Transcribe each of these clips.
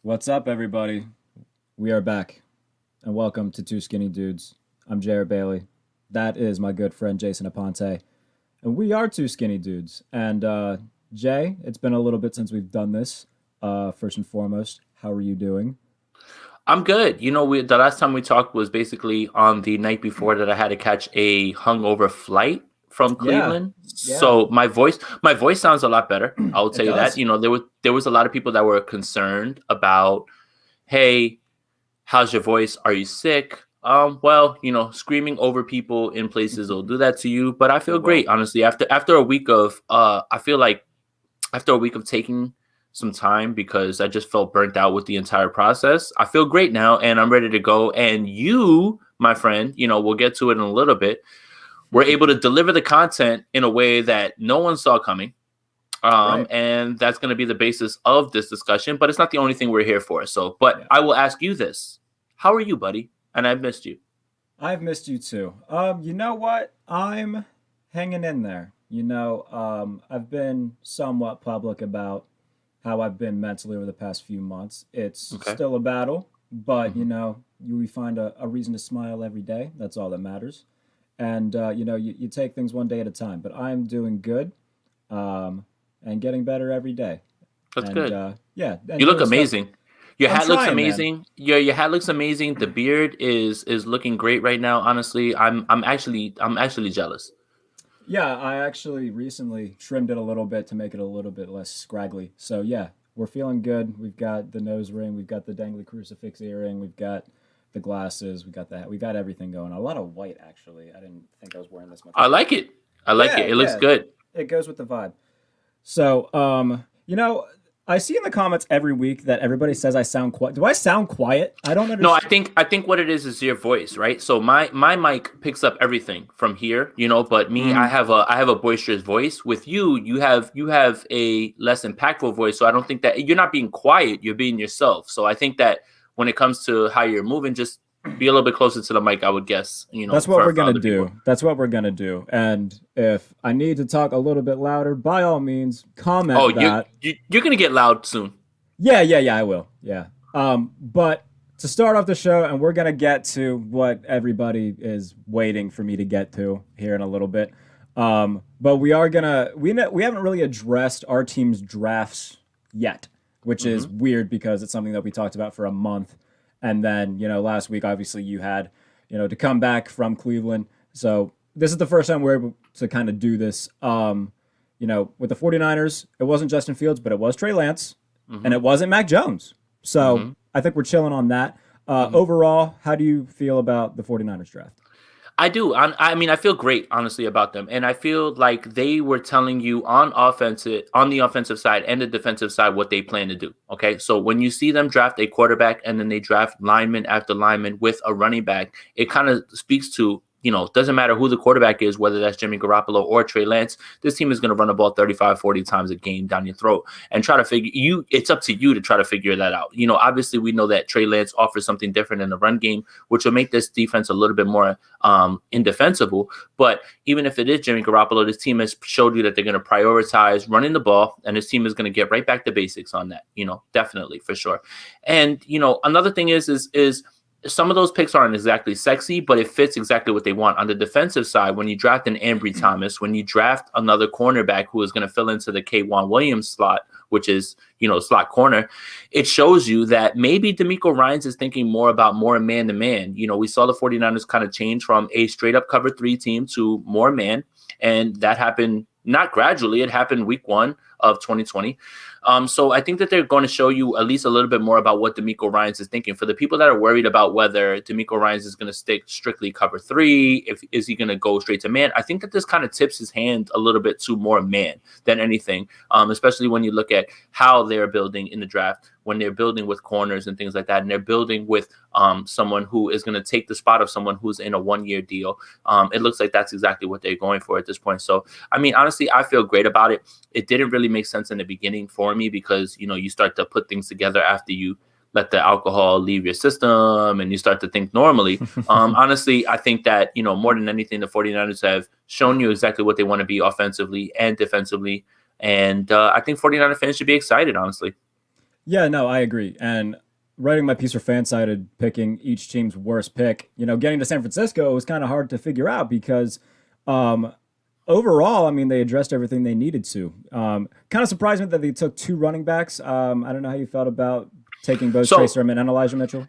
What's up, everybody? We are back, and welcome to Two Skinny Dudes. I'm Jarrett Bailey. That is my good friend Jason Aponte, and we are two skinny dudes. And Jay, it's been a little bit since we've done this. First and foremost, how are you doing? I'm good. The last time we talked was basically on the night before that I had to catch a hungover flight from Yeah, Cleveland. yeah, So my voice sounds a lot better. I will it tell you that. does. There was a lot of people that were concerned about, hey, how's your voice? Are you sick? Well, screaming over people in places will do that to you. But I It feel will. great, honestly. After a week of I feel like after a week of taking some time because I just felt burnt out with the entire process. I feel great now and I'm ready to go. And you, my friend, we'll get to it in a little bit. We're able to deliver the content in a way that no one saw coming. Right. And that's going to be the basis of this discussion, but it's not the only thing we're here for. But Yeah. I will ask you this. How are you, buddy? And I've missed you. I've missed you too. You know what? I'm hanging in there. I've been somewhat public about how I've been mentally over the past few months. It's Okay. still a battle, but Mhm. we find a reason to smile every day. That's all that matters. And you take things one day at a time. But I'm doing good, um, and getting better every day. That's And good. yeah, and You look doing stuff. amazing. Your I'm hat looks trying, man. amazing. Your hat looks amazing. The beard is looking great right now. Honestly, I'm actually jealous. Yeah, I actually recently trimmed it a little bit to make it a little bit less scraggly. So yeah, we're feeling good. We've got the nose ring, we've got the dangly crucifix earring, we've got the glasses, we got everything going. A lot of white actually. I didn't think I was wearing this much I white. like it. I like Yeah, it. It looks yeah, good. it goes with the vibe. So, I see in the comments every week that everybody says I sound quiet. Do I sound quiet? I don't No, I understand. think I think what it is your voice, right? So my mic picks up everything from here, but me, I have a boisterous voice. With you, you have a less impactful voice. So I don't think that you're not being quiet, you're being yourself. So I think that when it comes to how you're moving, just be a little bit closer to the mic, I would guess, That's what for we're for gonna other people. do. That's what we're gonna do. And if I need to talk a little bit louder, by all means, Oh, comment you, that. you you're gonna get loud soon. Yeah, yeah, yeah, I will. Yeah. But to start off the show, and we're gonna get to what everybody is waiting for me to get to here in a little bit. But we haven't really addressed our team's drafts yet, which is Hmm. weird because it's something that we talked about for a month, and then last week obviously you had to come back from Cleveland, so this is the first time we're able to kind of do this. With the 49ers, it wasn't Justin Fields, but it was Trey Lance and Hmm. it wasn't Mac Jones. So Hmm. I think we're chilling on that. Hmm. Overall, how do you feel about the 49ers draft? I do. I mean, I feel great, honestly, about them, and I feel like they were telling you on the offensive side and the defensive side what they plan to do. Okay, so when you see them draft a quarterback and then they draft lineman after lineman with a running back, it kind of speaks to, it doesn't matter who the quarterback is, whether that's Jimmy Garoppolo or Trey Lance. This team is going to run the ball 35, 40 times a game down your throat and try to figure you. It's up to you to try to figure that out. Obviously, we know that Trey Lance offers something different in the run game, which will make this defense a little bit more indefensible. But even if it is Jimmy Garoppolo, this team has showed you that they're going to prioritize running the ball, and this team is going to get right back to basics on that. Definitely for sure. And another thing is some of those picks aren't exactly sexy, but it fits exactly what they want. On the defensive side, when you draft an Ambry Thomas, when you draft another cornerback who is going to fill into the K'Wan Williams slot, which is, slot corner, it shows you that maybe D'Amico Ryans is thinking more about more man to man. We saw the 49ers kind of change from a straight up cover three team to more man. And that happened not gradually, it happened week 1 of 2020. So I think that they're going to show you at least a little bit more about what D'Amico Ryans is thinking. For the people that are worried about whether D'Amico Ryans is going to stick strictly cover three, if is he going to go straight to man, I think that this kind of tips his hand a little bit to more man than anything, especially when you look at how they're building in the draft, when they're building with corners and things like that, and they're building with someone who is going to take the spot of someone who's in a 1-year deal. It looks like that's exactly what they're going for at this point. So, I mean, honestly, I feel great about it. It didn't really make sense in the beginning for me because, you start to put things together after you let the alcohol leave your system and you start to think normally. Honestly, I think that, more than anything, the 49ers have shown you exactly what they want to be offensively and defensively. And I think 49er fans should be excited, honestly. Yeah, no, I agree. And writing my piece for Fansided, picking each team's worst pick, getting to San Francisco was kind of hard to figure out because um, overall, I mean, they addressed everything they needed to. Kind of surprised me that they took two running backs. I don't know how you felt about taking both Trey So Sermon and Elijah Mitchell.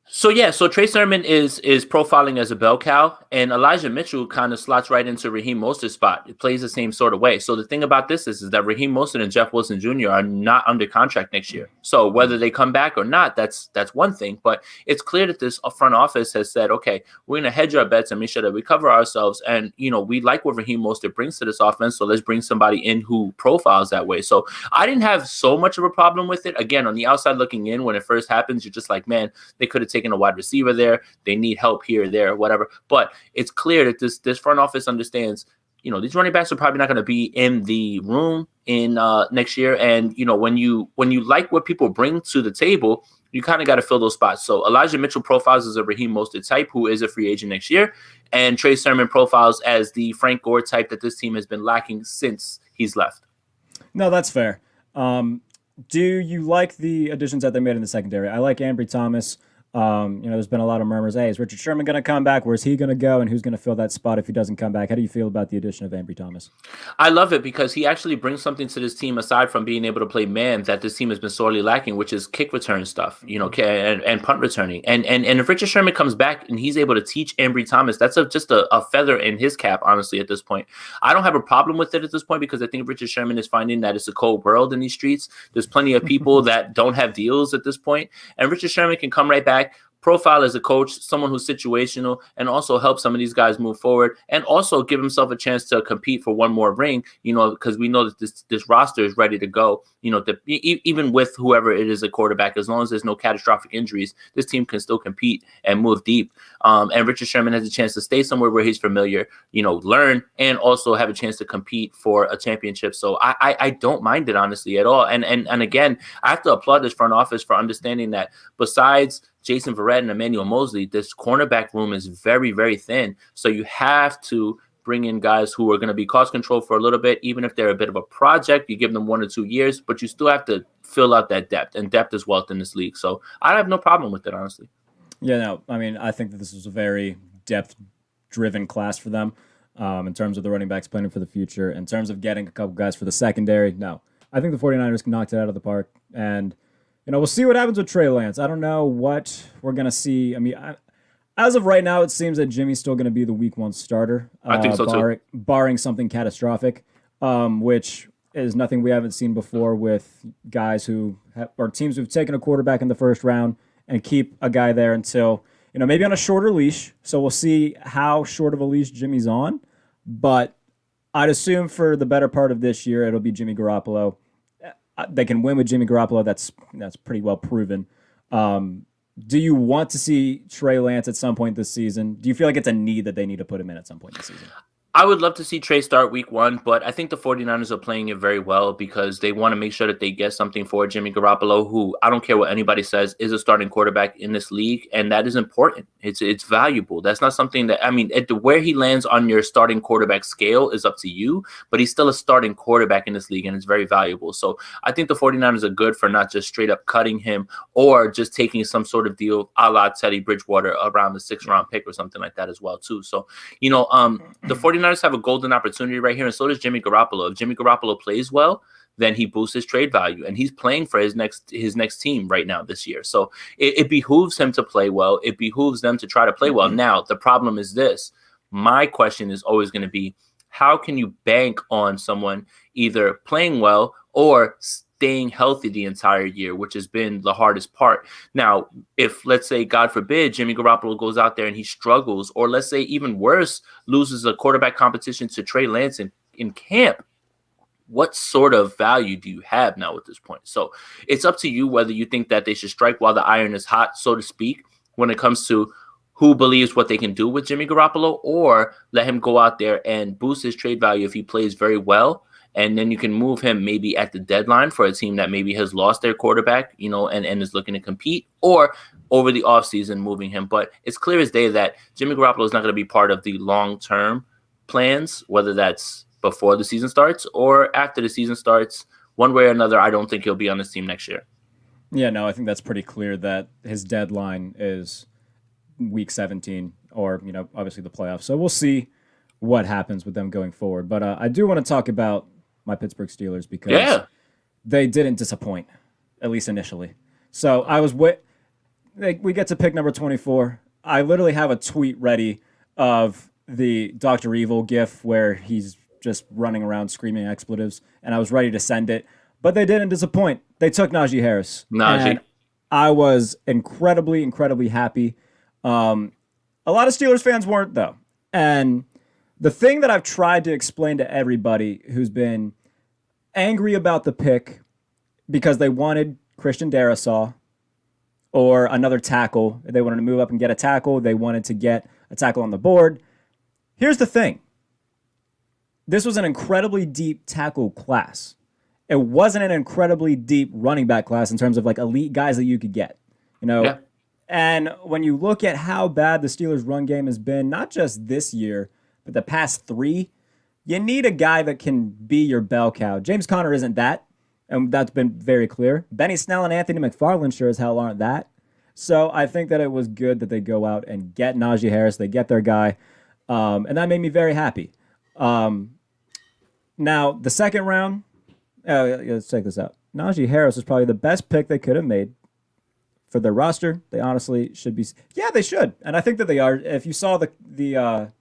So Trey Sermon is profiling as a bell cow, and Elijah Mitchell kind of slots right into Raheem Mostert's spot. It plays the same sort of way. So the thing about this is that Raheem Mostert and Jeff Wilson Jr. are not under contract next year. So whether they come back or not, that's one thing. But it's clear that this front office has said, okay, we're going to hedge our bets and make sure that we cover ourselves. And we like what Raheem Mostert brings to this offense, so let's bring somebody in who profiles that way. So I didn't have so much of a problem with it. Again, on the outside looking in, when it first happens, you're just like, man, they could have taken a wide receiver there. They need help here, there, whatever. But it's clear that this front office understands, these running backs are probably not going to be in the room in next year. And when you like what people bring to the table, you kind of got to fill those spots. So Elijah Mitchell profiles as a Raheem Mostert type, who is a free agent next year, and Trey Sermon profiles as the Frank Gore type that this team has been lacking since he's left. No, that's fair. Do you like the additions that they made in the secondary? I like Ambry Thomas. There's been a lot of murmurs. Hey, is Richard Sherman going to come back? Where's he going to go? And who's going to fill that spot if he doesn't come back? How do you feel about the addition of Ambry Thomas? I love it because he actually brings something to this team aside from being able to play man that this team has been sorely lacking, which is kick return stuff, and punt returning. And if Richard Sherman comes back and he's able to teach Ambry Thomas, that's just a feather in his cap, honestly, at this point. I don't have a problem with it at this point because I think Richard Sherman is finding that it's a cold world in these streets. There's plenty of people that don't have deals at this point, and Richard Sherman can come right back, profile as a coach, someone who's situational, and also help some of these guys move forward, and also give himself a chance to compete for one more ring. Because we know that this roster is ready to go. Even with whoever it is a quarterback, as long as there's no catastrophic injuries, this team can still compete and move deep. And Richard Sherman has a chance to stay somewhere where he's familiar, learn, and also have a chance to compete for a championship. So I don't mind it, honestly, at all. And again, I have to applaud this front office for understanding that besides Jason Verrett and Emmanuel Mosley, this cornerback room is very, very thin. So you have to bring in guys who are going to be cost control for a little bit, even if they're a bit of a project. You give them 1 or 2 years, but you still have to fill out that depth, and depth is wealth in this league. So I have no problem with it, honestly. Yeah, no, I mean, I think that this was a very depth-driven class for them in terms of the running backs planning for the future. In terms of getting a couple guys for the secondary, no. I think the 49ers knocked it out of the park, and we'll see what happens with Trey Lance. I don't know what we're going to see. I mean, as of right now, it seems that Jimmy's still going to be the week 1 starter. I think so too. Barring something catastrophic, which is nothing we haven't seen before with guys or teams who've taken a quarterback in the first round and keep a guy there until, maybe on a shorter leash. So we'll see how short of a leash Jimmy's on. But I'd assume for the better part of this year, it'll be Jimmy Garoppolo. They can win with Jimmy Garoppolo. That's pretty well proven. Do you want to see Trey Lance at some point this season? Do you feel like it's a need that they need to put him in at some point this season? I would love to see Trey start week 1, but I think the 49ers are playing it very well because they want to make sure that they get something for Jimmy Garoppolo, who, I don't care what anybody says, is a starting quarterback in this league, and that is important. It's valuable. That's not something that, where he lands on your starting quarterback scale is up to you, but he's still a starting quarterback in this league, and it's very valuable. So I think the 49ers are good for not just straight up cutting him or just taking some sort of deal a la Teddy Bridgewater around the 6th round pick or something like that as well, too. So, the 49ers have a golden opportunity right here, and so does Jimmy Garoppolo. If Jimmy Garoppolo plays well, then he boosts his trade value, and he's playing for his next team right now this year. So it behooves him to play well. It behooves them to try to play well. Now, the problem is this. My question is always going to be, how can you bank on someone either playing well or staying healthy the entire year, which has been the hardest part. Now, if, let's say, God forbid, Jimmy Garoppolo goes out there and he struggles, or let's say even worse, loses a quarterback competition to Trey Lance in camp, what sort of value do you have now at this point? So it's up to you whether you think that they should strike while the iron is hot, so to speak, when it comes to who believes what they can do with Jimmy Garoppolo, or let him go out there and boost his trade value if he plays very well. And then you can move him maybe at the deadline for a team that maybe has lost their quarterback, and is looking to compete, or over the offseason moving him. But it's clear as day that Jimmy Garoppolo is not going to be part of the long-term plans, whether that's before the season starts or after the season starts. One way or another, I don't think he'll be on this team next year. Yeah, no, I think that's pretty clear that his deadline is week 17 or, obviously the playoffs. So we'll see what happens with them going forward. But I do want to talk about my Pittsburgh Steelers because Yeah. they didn't disappoint, at least initially. So I was with, like, we get to pick number 24. I literally have a tweet ready of the Dr. Evil gif where he's just running around screaming expletives, and I was ready to send it. But they didn't disappoint. They took Najee Harris, and Najee. I was incredibly, incredibly happy. A lot of Steelers fans weren't, though. And the thing that I've tried to explain to everybody who's been angry about the pick because they wanted Christian Darrisaw or another tackle. They wanted to move up and get a tackle. They wanted to get a tackle on the board. Here's the thing. This was an incredibly deep tackle class. It wasn't an incredibly deep running back class in terms of like elite guys that you could get. You know, Yeah. and when you look at how bad the Steelers' run game has been, not just this year, but the past three, you need a guy that can be your bell cow. James Conner isn't that, and that's been very clear. Benny Snell and Anthony McFarland sure as hell aren't that. So I think that it was good that they go out and get Najee Harris. They get their guy, and that made me very happy. Um, Now, the second round, let's check this out. Najee Harris was probably the best pick they could have made for their roster. They honestly should be. Yeah, they should, and I think that they are. If you saw the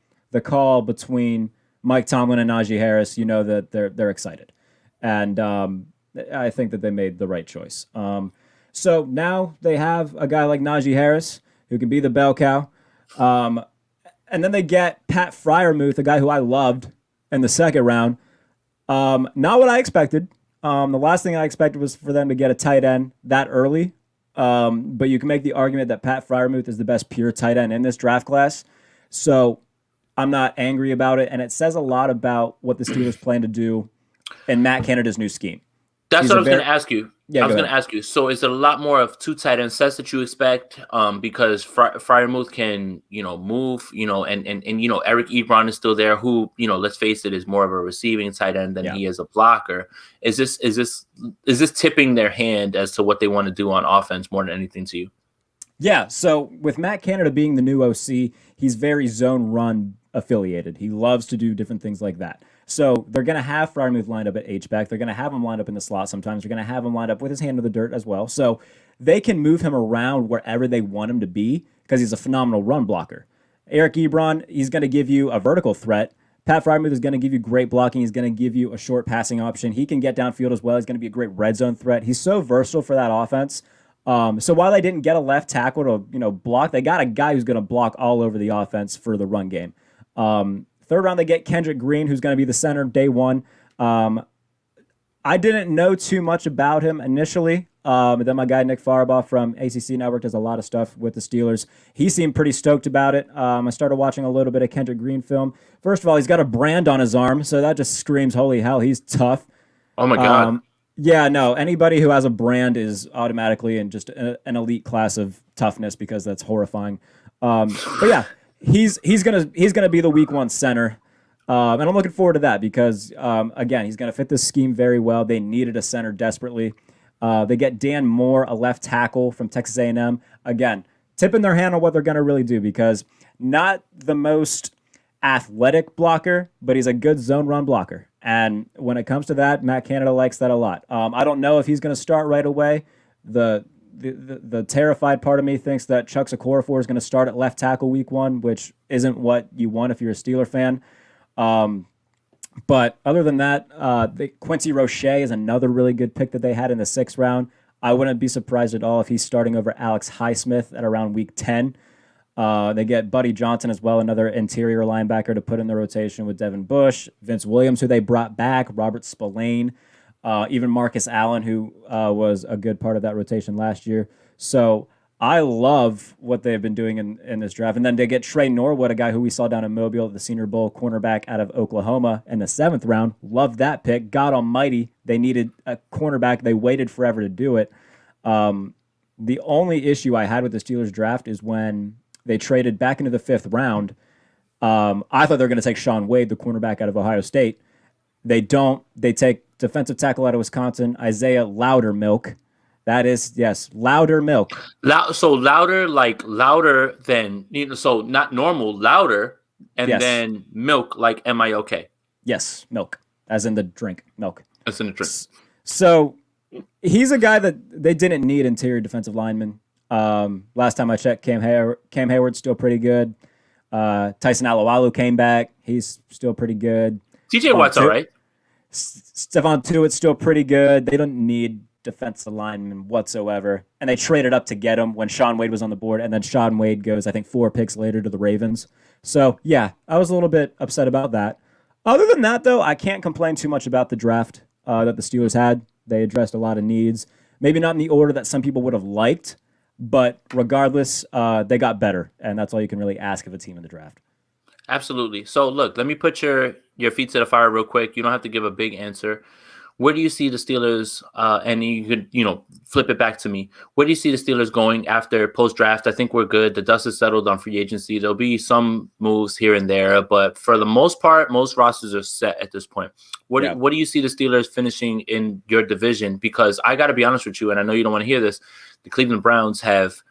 call between Mike Tomlin and Najee Harris, you know that they're excited, and I think that they made the right choice. So now they have a guy like Najee Harris who can be the bell cow, and then they get Pat Fryermuth, a guy who I loved in the second round. Not what I expected. The last thing I expected was for them to get a tight end that early. But you can make the argument that Pat Fryermuth is the best pure tight end in this draft class. So I'm not angry about it. And it says a lot about what the Steelers plan to do in Matt Canada's new scheme. That's He's what a I was going very to ask you. Yeah, I go was going ahead. to ask you. So is it a lot more of two tight end sets that you expect? Because Fryermuth can, move, and Eric Ebron is still there, who, let's face it, is more of a receiving tight end than Yeah. he is a blocker. Is this tipping their hand as to what they want to do on offense more than anything to you? Yeah, so with Matt Canada being the new OC, he's very zone run affiliated. He loves to do different things like that. So they're going to have Fryermuth lined up at H-back. They're going to have him lined up in the slot sometimes. They're going to have him lined up with his hand in the dirt as well. So they can move him around wherever they want him to be because he's a phenomenal run blocker. Eric Ebron, he's going to give you a vertical threat. Pat Fryermuth is going to give you great blocking. He's going to give you a short passing option. He can get downfield as well. He's going to be a great red zone threat. He's so versatile for that offense. So while they didn't get a left tackle to block, they got a guy who's going to block all over the offense for the run game. Third round they get Kendrick Green, who's going to be the center day one. I didn't know too much about him initially. Then my guy Nick Farabaugh from ACC Network does a lot of stuff with the Steelers. He seemed pretty stoked about it. I started watching a little bit of Kendrick Green film. First of all, he's got a brand on his arm, so that just screams, holy hell, he's tough. Oh my God. Yeah, no, anybody who has a brand is automatically in just an elite class of toughness because that's horrifying. But yeah, he's gonna be the week one center. And I'm looking forward to that because, again, he's going to fit this scheme very well. They needed a center desperately. They get Dan Moore, a left tackle from Texas A&M. Again, tipping their hand on what they're going to really do because not the most athletic blocker, but he's a good zone run blocker. And when it comes to that, Matt Canada likes that a lot. I don't know if he's going to start right away. The terrified part of me thinks that Chuck Okorafor is going to start at left tackle week one, which isn't what you want if you're a Steeler fan. But other than that, Quincy Roche is another really good pick that they had in the sixth round. I wouldn't be surprised at all if he's starting over Alex Highsmith at around week 10. They get Buddy Johnson as well, another interior linebacker to put in the rotation with Devin Bush, Vince Williams, who they brought back, Robert Spillane, even Marcus Allen, who was a good part of that rotation last year. So I love what they've been doing in this draft. And then they get Trey Norwood, a guy who we saw down in Mobile at the Senior Bowl, cornerback out of Oklahoma in the seventh round. Loved that pick. God almighty, they needed a cornerback. They waited forever to do it. The only issue I had with the Steelers draft is when they traded back into the fifth round. I thought they were going to take Sean Wade, the cornerback out of Ohio State. They don't. They take defensive tackle out of Wisconsin, Isaiah Loudermilk. That is, yes, louder milk. So louder, like louder than so not normal, louder, and Yes. then milk, like MILK. Yes, milk, as in the drink, milk. That's in the drink. So he's a guy that they didn't need interior defensive linemen. Last time I checked, Cam Hayward's still pretty good. Tyson Alualu came back. He's still pretty good. TJ Watt's all right. Stephon Tuitt's still pretty good. They don't need defensive linemen whatsoever. And they traded up to get him when Shaun Wade was on the board. And then Shaun Wade goes, I think, 4 picks later to the Ravens. So, yeah, I was a little bit upset about that. Other than that, though, I can't complain too much about the draft that the Steelers had. They addressed a lot of needs. Maybe not in the order that some people would have liked, but regardless, they got better. And that's all you can really ask of a team in the draft. Absolutely. So, look, let me put your feet to the fire real quick. You don't have to give a big answer. Where do you see the Steelers, and you could, flip it back to me. Where do you see the Steelers going after post-draft? I think we're good. The dust is settled on free agency. There'll be some moves here and there, but for the most part, most rosters are set at this point. What do you see the Steelers finishing in your division? Because I got to be honest with you, and I know you don't want to hear this, the Cleveland Browns have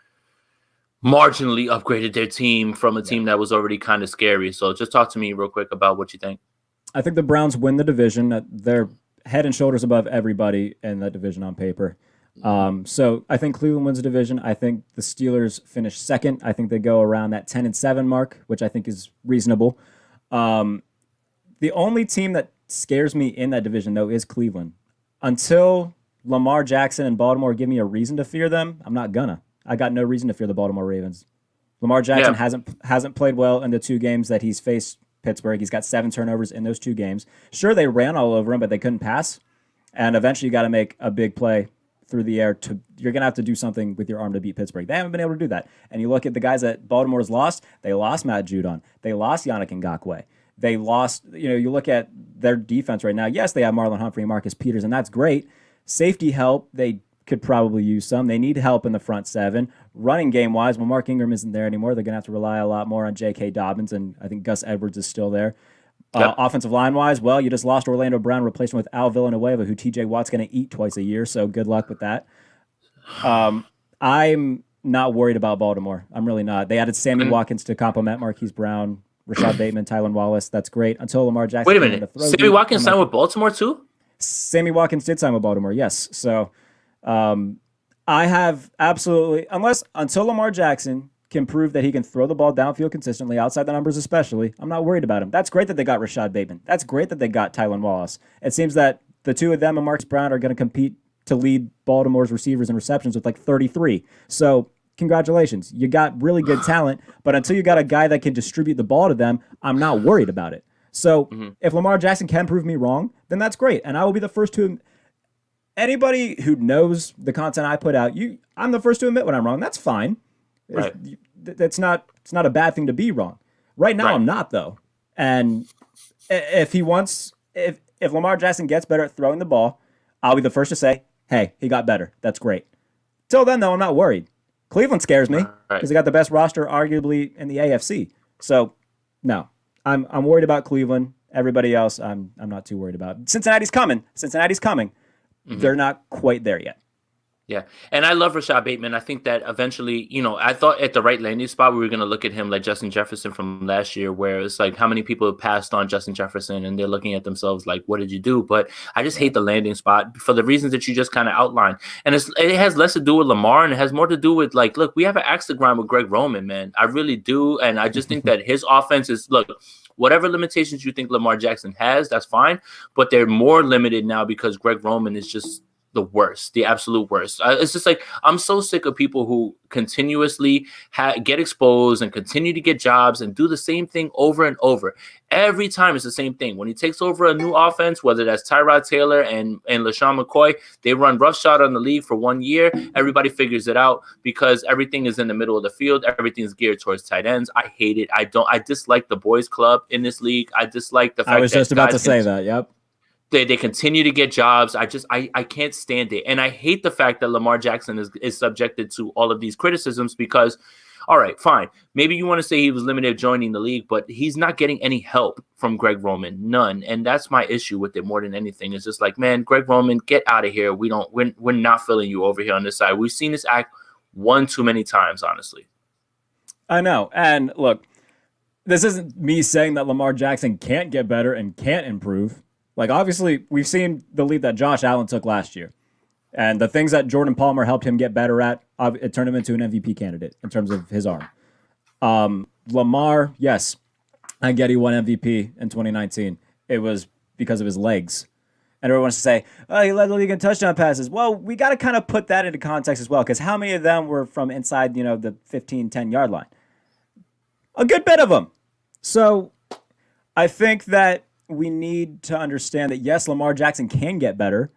marginally upgraded their team from a team that was already kind of scary. So just talk to me real quick about what you think. I think the Browns win the division. They're head and shoulders above everybody in that division on paper. So I think Cleveland wins the division. I think the Steelers finish second. I think they go around that 10-7 mark, which I think is reasonable. The only team that scares me in that division, though, is Cleveland. Until Lamar Jackson and Baltimore give me a reason to fear them, I'm not gonna. I got no reason to fear the Baltimore Ravens. Lamar Jackson hasn't played well in the 2 games that he's faced Pittsburgh. He's got 7 turnovers in those 2 games. Sure, they ran all over him, but they couldn't pass. And eventually you got to make a big play through the air. You're going to have to do something with your arm to beat Pittsburgh. They haven't been able to do that. And you look at the guys that Baltimore's lost. They lost Matt Judon. They lost Yannick Ngakoue. They lost, you look at their defense right now. Yes, they have Marlon Humphrey and Marcus Peters, and that's great. Safety help, they could probably use some. They need help in the front 7. Running game-wise, when Mark Ingram isn't there anymore, they're going to have to rely a lot more on J.K. Dobbins, and I think Gus Edwards is still there. Offensive line-wise, well, you just lost Orlando Brown, replaced him with Al Villanueva, who T.J. Watt's going to eat twice a year, so good luck with that. I'm not worried about Baltimore. I'm really not. They added Sammy Watkins to complement Marquise Brown, Rashad Bateman, Tylan Wallace. That's great. Until Lamar Jackson. Wait a minute. Sammy Watkins signed with Baltimore, too? Sammy Watkins did sign with Baltimore, yes. So I have absolutely, until Lamar Jackson can prove that he can throw the ball downfield consistently, outside the numbers especially, I'm not worried about him. That's great that they got Rashad Bateman. That's great that they got Tylan Wallace. It seems that the 2 of them and Marcus Brown are going to compete to lead Baltimore's receivers and receptions with like 33. So congratulations. You got really good talent, but until you got a guy that can distribute the ball to them, I'm not worried about it. So if Lamar Jackson can prove me wrong, then that's great. And I will be the first to... Anybody who knows the content I put out, I'm the first to admit when I'm wrong. That's fine. Right. It's not a bad thing to be wrong. Right now, I'm not, though. And if Lamar Jackson gets better at throwing the ball, I'll be the first to say, hey, he got better. That's great. Till then, though, I'm not worried. Cleveland scares me because they got the best roster, arguably, in the AFC. So, no, I'm worried about Cleveland. Everybody else, I'm not too worried about. Cincinnati's coming. They're not quite there yet. Yeah. And I love Rashad Bateman. I think that eventually, I thought at the right landing spot, we were going to look at him like Justin Jefferson from last year, where it's like how many people have passed on Justin Jefferson and they're looking at themselves like, what did you do? But I just hate the landing spot for the reasons that you just kind of outlined. And it has less to do with Lamar and it has more to do with like, look, we have an axe to grind with Greg Roman, man. I really do. And I just think that his offense is, look, whatever limitations you think Lamar Jackson has, that's fine. But they're more limited now because Greg Roman is just the worst, the absolute worst. It's just like, I'm so sick of people who continuously get exposed and continue to get jobs and do the same thing over and over. Every time it's the same thing. When he takes over a new offense, whether that's Tyrod Taylor and LaShawn McCoy, they run roughshod on the league for 1 year. Everybody figures it out because everything is in the middle of the field. Everything is geared towards tight ends. I hate it. I dislike the boys club in this league. I dislike the fact that I was just about to say that. Yep. They continue to get jobs. I can't stand it. And I hate the fact that Lamar Jackson is subjected to all of these criticisms because, all right, fine. Maybe you want to say he was limited joining the league, but he's not getting any help from Greg Roman. None. And that's my issue with it more than anything. It's just like, man, Greg Roman, get out of here. We're not feeling you over here on this side. We've seen this act one too many times, honestly. I know. And look, this isn't me saying that Lamar Jackson can't get better and can't improve. Like, obviously, we've seen the leap that Josh Allen took last year. And the things that Jordan Palmer helped him get better at, it turned him into an MVP candidate in terms of his arm. Lamar, yes, I get he won MVP in 2019. It was because of his legs. And everyone wants to say, oh, he led the league in touchdown passes. Well, we got to kind of put that into context as well, because how many of them were from inside, the 15, 10-yard line? A good bit of them. So I think that we need to understand that, yes, Lamar Jackson can get better.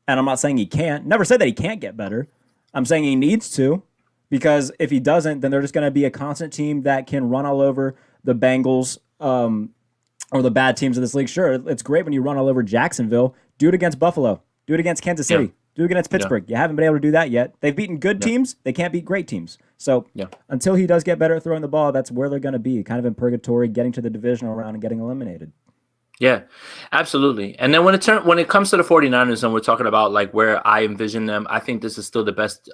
And I'm not saying he can't. Never said that he can't get better. I'm saying he needs to, because if he doesn't, then they're just going to be a constant team that can run all over the Bengals or the bad teams of this league. Sure, it's great when you run all over Jacksonville. Do it against Buffalo. Do it against Kansas City. Yeah. Do it against Pittsburgh. Yeah. You haven't been able to do that yet. They've beaten good teams. They can't beat great teams. So until he does get better at throwing the ball, that's where they're going to be, kind of in purgatory, getting to the divisional round and getting eliminated. Yeah, absolutely. And then when it comes to the 49ers and we're talking about like where I envision them, I think this is still the best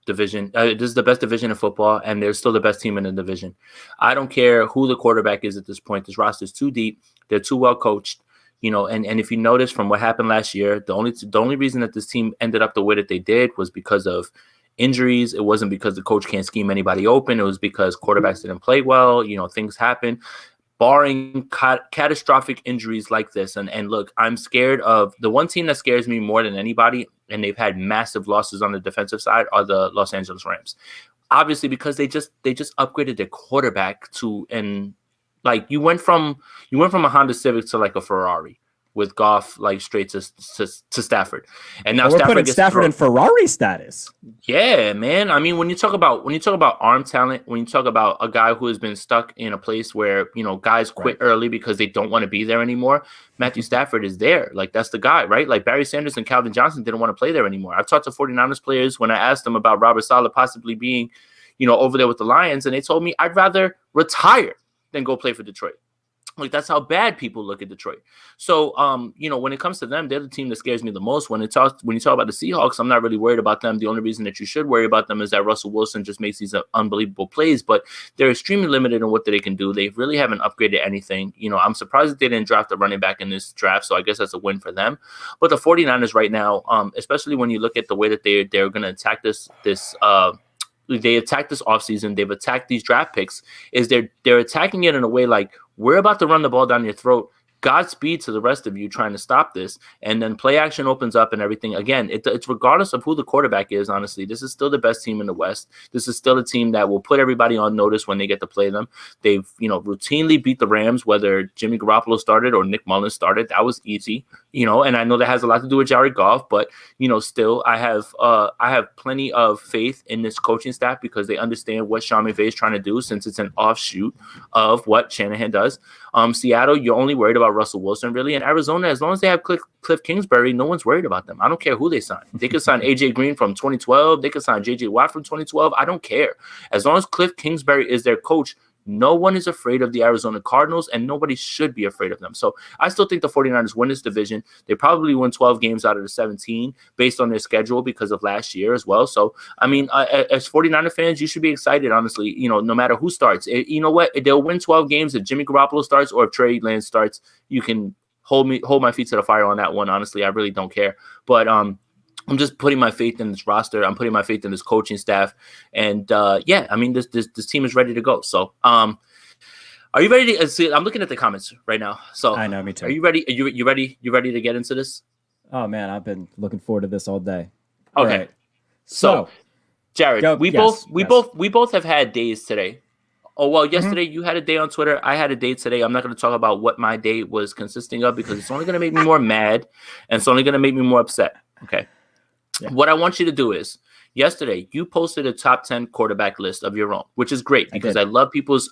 division. This is the best division of football, and they're still the best team in the division. I don't care who the quarterback is at this point. This roster is too deep. They're too well coached. And if you notice from what happened last year, the only reason that this team ended up the way that they did was because of injuries. It wasn't because the coach can't scheme anybody open. It was because quarterbacks didn't play well. Things happen. Barring catastrophic injuries like this. And look, I'm scared of the one team that scares me more than anybody, and they've had massive losses on the defensive side, are the Los Angeles Rams. Obviously, because they just upgraded their quarterback and like you went from a Honda Civic to like a Ferrari with Goff like straight to Stafford. And now we're putting Stafford in Ferrari status. Yeah, man. I mean, when you talk about arm talent, when you talk about a guy who has been stuck in a place where, guys quit early because they don't want to be there anymore, Matthew Stafford is there. Like, that's the guy, right? Like Barry Sanders and Calvin Johnson didn't want to play there anymore. I've talked to 49ers players when I asked them about Robert Saleh possibly being, over there with the Lions, and they told me I'd rather retire than go play for Detroit. Like, that's how bad people look at Detroit. So, when it comes to them, they're the team that scares me the most. When you talk about the Seahawks, I'm not really worried about them. The only reason that you should worry about them is that Russell Wilson just makes these unbelievable plays, but they're extremely limited in what they can do. They really haven't upgraded anything. I'm surprised that they didn't draft a running back in this draft, so I guess that's a win for them. But the 49ers right now, especially when you look at the way that they're going to attack they attacked this offseason, they've attacked these draft picks, is they're attacking it in a way like, we're about to run the ball down your throat. Godspeed to the rest of you trying to stop this. And then play action opens up and everything. Again, it's regardless of who the quarterback is, honestly. This is still the best team in the West. This is still a team that will put everybody on notice when they get to play them. They've, routinely beat the Rams, whether Jimmy Garoppolo started or Nick Mullins started. That was easy, and I know that has a lot to do with Jared Goff, but, still I have plenty of faith in this coaching staff because they understand what Sean McVay is trying to do, since it's an offshoot of what Shanahan does. Seattle, you're only worried about Russell Wilson, really. And Arizona, as long as they have Cliff Kingsbury, no one's worried about them. I don't care who they sign. They could sign AJ Green from 2012. They could sign JJ Watt from 2012. I don't care. As long as Cliff Kingsbury is their coach, no one is afraid of the Arizona Cardinals, and nobody should be afraid of them. So I still think the 49ers win this division. They probably win 12 games out of the 17 based on their schedule because of last year as well. So, I mean, as 49er fans, you should be excited, honestly, no matter who starts. You know what? They'll win 12 games if Jimmy Garoppolo starts or if Trey Lance starts. You can hold my feet to the fire on that one. Honestly, I really don't care. But I'm just putting my faith in this roster. I'm putting my faith in this coaching staff. And I mean, this team is ready to go. So are you ready to see? I'm looking at the comments right now. So I know, me too. Are you ready? You ready? You ready to get into this? Oh man, I've been looking forward to this all day. Okay. Right. So Jarrett, we both have had days today. Oh, well, yesterday you had a day on Twitter. I had a day today. I'm not going to talk about what my day was consisting of because it's only going to make me more mad and it's only going to make me more upset. Okay. Yeah. What I want you to do is, yesterday you posted a top 10 quarterback list of your own, which is great because I love people's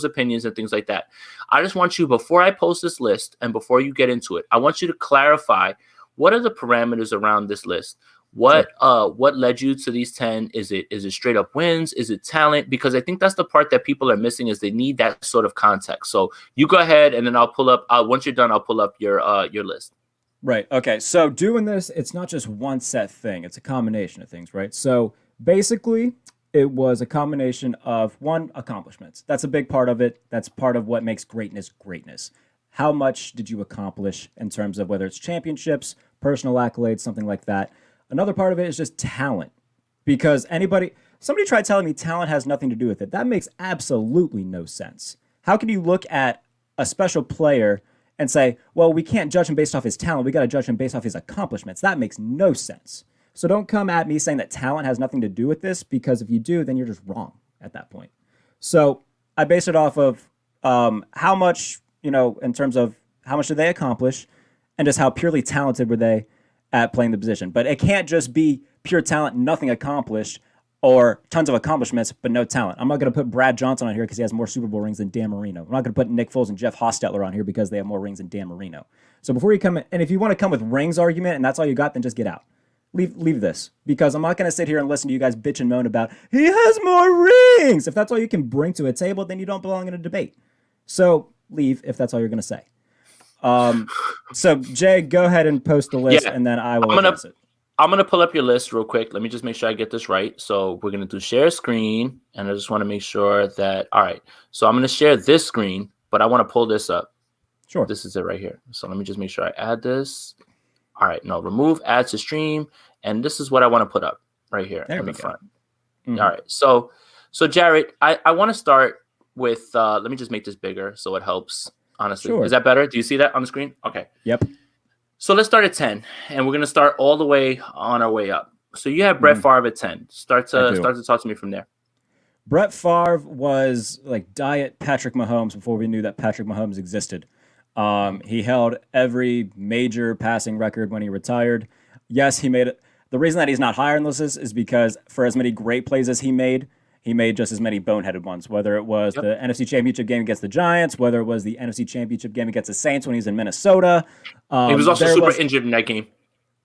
opinions and things like that. I just want you, before I post this list and before you get into it, I want you to clarify what are the parameters around this list. What led you to these 10? Is it straight up wins? Is it talent? Because I think that's the part that people are missing, is they need that sort of context. So you go ahead, and then I'll pull up. Once you're done, I'll pull up your list. Right. Okay. So doing this, it's not just one set thing. It's a combination of things, right? So basically, it was a combination of accomplishments. That's a big part of it. That's part of what makes greatness greatness. How much did you accomplish in terms of whether it's championships, personal accolades, something like that? Another part of it is just talent, because somebody tried telling me talent has nothing to do with it. That makes absolutely no sense. How can you look at a special player and say, well, we can't judge him based off his talent. We got to judge him based off his accomplishments. That makes no sense. So don't come at me saying that talent has nothing to do with this, because if you do, then you're just wrong at that point. So I base it off of how much, in terms of how much did they accomplish, and just how purely talented were they at playing the position. But it can't just be pure talent, nothing accomplished, or tons of accomplishments, but no talent. I'm not going to put Brad Johnson on here because he has more Super Bowl rings than Dan Marino. I'm not going to put Nick Foles and Jeff Hostetler on here because they have more rings than Dan Marino. So before you come in, and if you want to come with rings argument and that's all you got, then just get out. Leave this, because I'm not going to sit here and listen to you guys bitch and moan about he has more rings. If that's all you can bring to a table, then you don't belong in a debate. So leave if that's all you're going to say. So Jay, go ahead and post the list, and then I will address it. I'm going to pull up your list real quick. Let me just make sure I get this right. So we're going to do share screen, and I just want to make sure that, all right. So I'm going to share this screen, but I want to pull this up. Sure. This is it right here. So let me just make sure I add this. All right. No, remove, add to stream. And this is what I want to put up right here in the front. Mm-hmm. All right. So Jarrett, I want to start with, let me just make this bigger so it helps. Honestly, sure. Is that better? Do you see that on the screen? Okay. Yep. So let's start at 10, and we're going to start all the way on our way up. So you have Brett Favre at 10. Start to talk to me from there. Brett Favre was like diet Patrick Mahomes before we knew that Patrick Mahomes existed. He held every major passing record when he retired. Yes, he made it. The reason that he's not higher on this is because for as many great plays as he made just as many boneheaded ones, whether it was the NFC Championship game against the Giants, whether it was the NFC Championship game against the Saints when he was in Minnesota. He was also super injured in that game.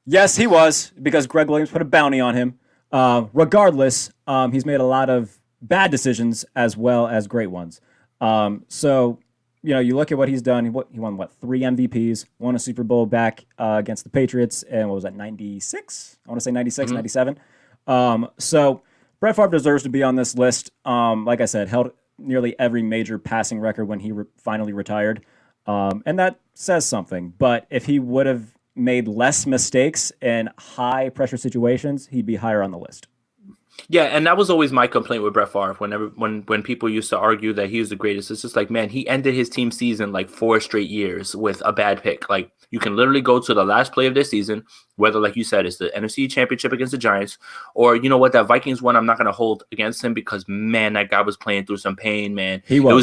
Yes, he was, because Greg Williams put a bounty on him. Regardless, he's made a lot of bad decisions as well as great ones. So, you look at what he's done. He won, 3 MVPs, won a Super Bowl back against the Patriots, and what was that, 96? I want to say 96, 97. So Brett Favre deserves to be on this list. Like I said, held nearly every major passing record when he finally retired. And that says something. But if he would have made less mistakes in high-pressure situations, he'd be higher on the list. Yeah, and that was always my complaint with Brett Favre. When people used to argue that he was the greatest, it's just like, man, he ended his team season like 4 straight years with a bad pick. Like, you can literally go to the last play of this season, whether, like you said, it's the NFC Championship against the Giants, or you know what, that Vikings one I'm not going to hold against him, because man, that guy was playing through some pain, man. He was. It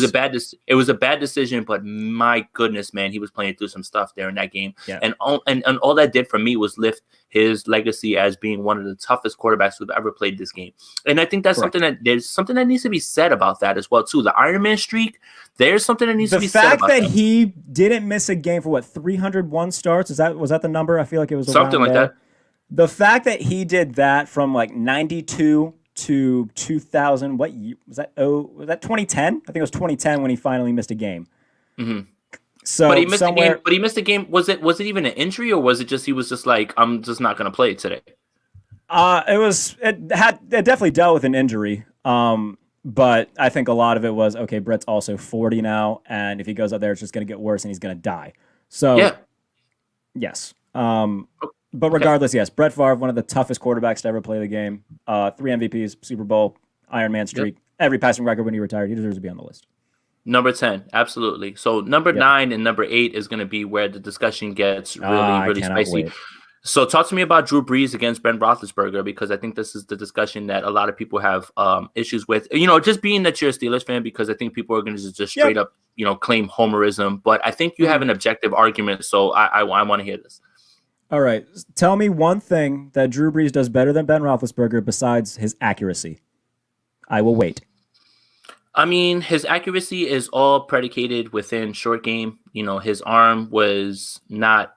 was a bad decision, but my goodness, man, he was playing through some stuff there in that game. Yeah. And all that did for me was lift his legacy as being one of the toughest quarterbacks who've ever played this game. And I think that's something that needs to be said about that as well too. The Iron Man streak, there's something that needs to be said about that. The fact that he didn't miss a game for 301 starts, was that the number? I feel like it was something like that. The fact that he did that from like 92 to 2000, what year was that? Oh, was that 2010? I think it was 2010 when he finally missed a game. Mm-hmm. So, but he missed a game. But he missed a game. Was it even an injury, or was it just he was just like, I'm just not going to play today? It definitely dealt with an injury. But I think a lot of it was, okay, Brett's also 40 now, and if he goes out there, it's just going to get worse, and he's going to die. So, yeah. Yes. But regardless, yes, Brett Favre, one of the toughest quarterbacks to ever play the game. 3 MVPs, Super Bowl, Iron Man streak, every passing record when he retired. He deserves to be on the list. Number 10, absolutely. So number 9 and number 8 is going to be where the discussion gets really spicy. Wait. So talk to me about Drew Brees against Ben Roethlisberger, because I think this is the discussion that a lot of people have issues with. Just being that you're a Steelers fan, because I think people are going to just straight up, claim homerism. But I think you have an objective argument, so I want to hear this. All right. Tell me one thing that Drew Brees does better than Ben Roethlisberger besides his accuracy. I will wait. I mean, his accuracy is all predicated within short game. His arm was not,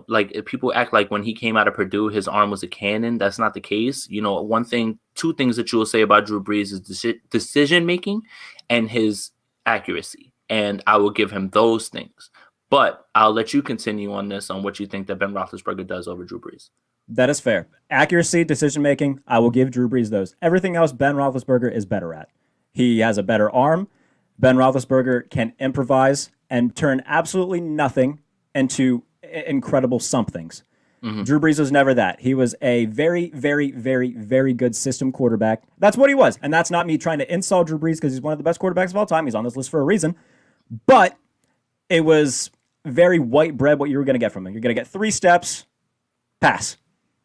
like people act like when he came out of Purdue, his arm was a cannon. That's not the case. Two things that you will say about Drew Brees is decision making and his accuracy. And I will give him those things. But I'll let you continue on this on what you think that Ben Roethlisberger does over Drew Brees. That is fair. Accuracy, decision making, I will give Drew Brees those. Everything else, Ben Roethlisberger is better at. He has a better arm. Ben Roethlisberger can improvise and turn absolutely nothing into incredible somethings. Mm-hmm. Drew Brees was never that. He was a very, very, very, very good system quarterback. That's what he was. And that's not me trying to insult Drew Brees because he's one of the best quarterbacks of all time. He's on this list for a reason. But it was very white bread what you were going to get from him. You're going to get 3 steps, pass.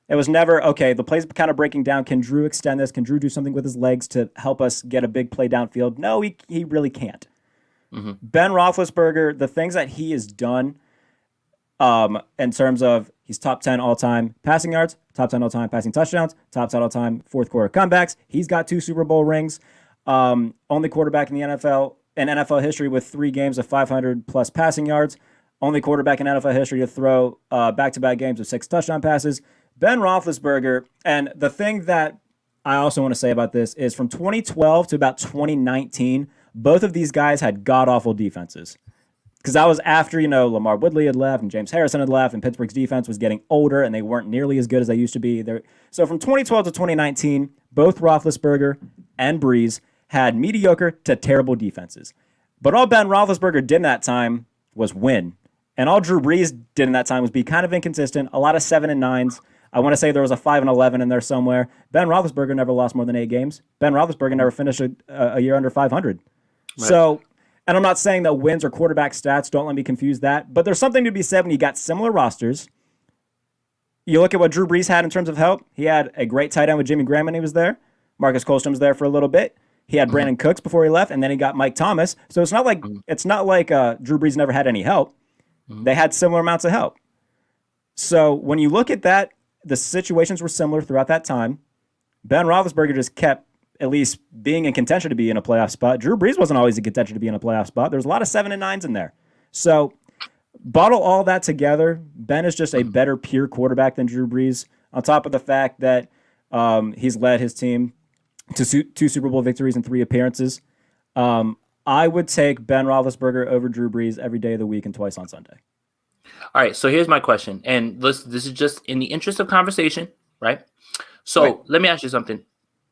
It was never, okay, the play's kind of breaking down. Can Drew extend this? Can Drew do something with his legs to help us get a big play downfield? No, he really can't. Mm-hmm. Ben Roethlisberger, the things that he has done in terms of he's top 10 all-time passing yards, top 10 all-time passing touchdowns, top 10 all-time fourth quarter comebacks. He's got 2 Super Bowl rings. Only quarterback in the NFL, in NFL history with 3 games of 500-plus passing yards. Only quarterback in NFL history to throw back-to-back games of 6 touchdown passes. Ben Roethlisberger, and the thing that I also want to say about this is from 2012 to about 2019, both of these guys had god-awful defenses. Because that was after, Lamar Woodley had left and James Harrison had left and Pittsburgh's defense was getting older and they weren't nearly as good as they used to be. So from 2012 to 2019, both Roethlisberger and Brees had mediocre to terrible defenses. But all Ben Roethlisberger did in that time was win. And all Drew Brees did in that time was be kind of inconsistent, a lot of 7 and 9s. I want to say there was a 5 and 11 in there somewhere. Ben Roethlisberger never lost more than 8 games. Ben Roethlisberger never finished a year under 500. Right. So, and I'm not saying that wins or quarterback stats, don't let me confuse that, but there's something to be said when you got similar rosters. You look at what Drew Brees had in terms of help. He had a great tight end with Jimmy Graham when he was there. Marcus Colston was there for a little bit. He had Brandon Cooks before he left, and then he got Mike Thomas. So it's not like Drew Brees never had any help. They had similar amounts of help. So when you look at that, the situations were similar throughout that time. Ben Roethlisberger just kept at least being in contention to be in a playoff spot. Drew Brees wasn't always in contention to be in a playoff spot. There's a lot of 7 and 9s in there. So bottle all that together, Ben is just a better pure quarterback than Drew Brees, on top of the fact that he's led his team to 2 Super Bowl victories and 3 appearances. I would take Ben Roethlisberger over Drew Brees every day of the week and twice on Sunday. All right, so here's my question, and this is just in the interest of conversation, right? So Let me ask you something.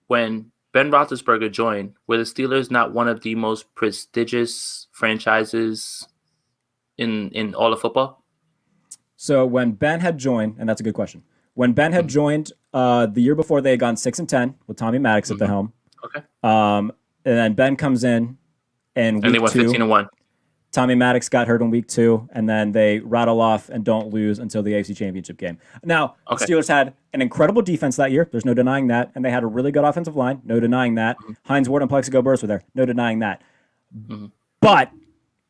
When Ben Roethlisberger joined, were the Steelers not one of the most prestigious franchises in all of football? So when Ben had joined, and that's a good question, when Ben had joined the year before, they had gone 6-10 with Tommy Maddox at the helm. Okay. And then Ben comes in, and they went 15-1. Tommy Maddox got hurt in week 2, and then they rattle off and don't lose until the AFC Championship game. Now, the Steelers had an incredible defense that year. There's no denying that. And they had a really good offensive line. No denying that. Hines Ward and Plexico Burress were there. No denying that. But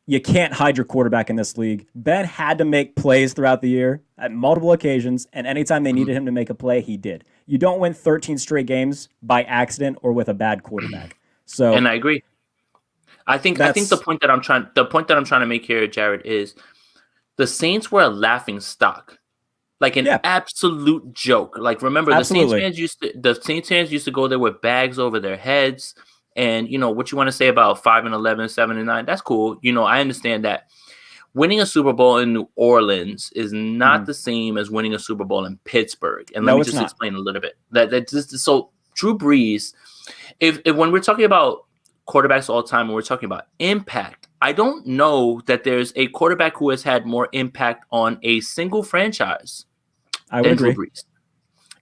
you can't hide your quarterback in this league. Ben had to make plays throughout the year at multiple occasions, and anytime they needed him to make a play, he did. You don't win 13 straight games by accident or with a bad quarterback. And I agree. I think the point that I'm trying to make here, Jarrett, is the Saints were a laughing stock, like an absolute joke. Like, remember, the Saints fans used to go there with bags over their heads, and what you want to say about 5-11, 7-9, that's cool. I understand that. Winning a Super Bowl in New Orleans is not the same as winning a Super Bowl in Pittsburgh. And let me just explain a little bit. So Drew Brees, if when we're talking about quarterbacks all time and we're talking about impact, I don't know that there's a quarterback who has had more impact on a single franchise than Drew Brees.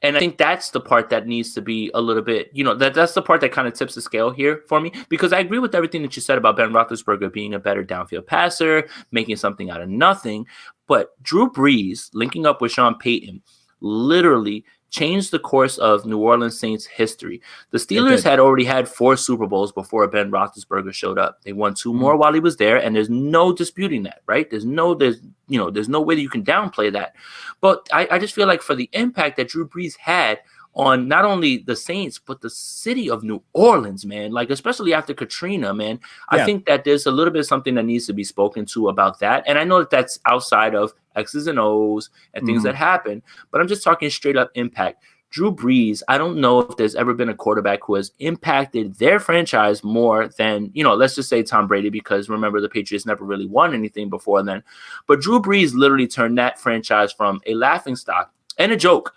And I think that's the part that needs to be a little bit, that's the part that kind of tips the scale here for me, because I agree with everything that you said about Ben Roethlisberger being a better downfield passer, making something out of nothing. But Drew Brees linking up with Sean Payton literally changed the course of New Orleans Saints history. The It Steelers did. had already had 4 Super Bowls before Ben Roethlisberger showed up. They won 2 more Mhm. while he was there, and there's no disputing that, right? There's no way that you can downplay that. But I just feel like for the impact that Drew Brees had on not only the Saints, but the city of New Orleans, man, like especially after Katrina, man, I Yeah. think that there's a little bit of something that needs to be spoken to about that. And I know that that's outside of X's and O's and things Mhm. that happen, but I'm just talking straight up impact. Drew Brees, I don't know if there's ever been a quarterback who has impacted their franchise more than, let's just say Tom Brady, because remember, the Patriots never really won anything before then. But Drew Brees literally turned that franchise from a laughingstock and a joke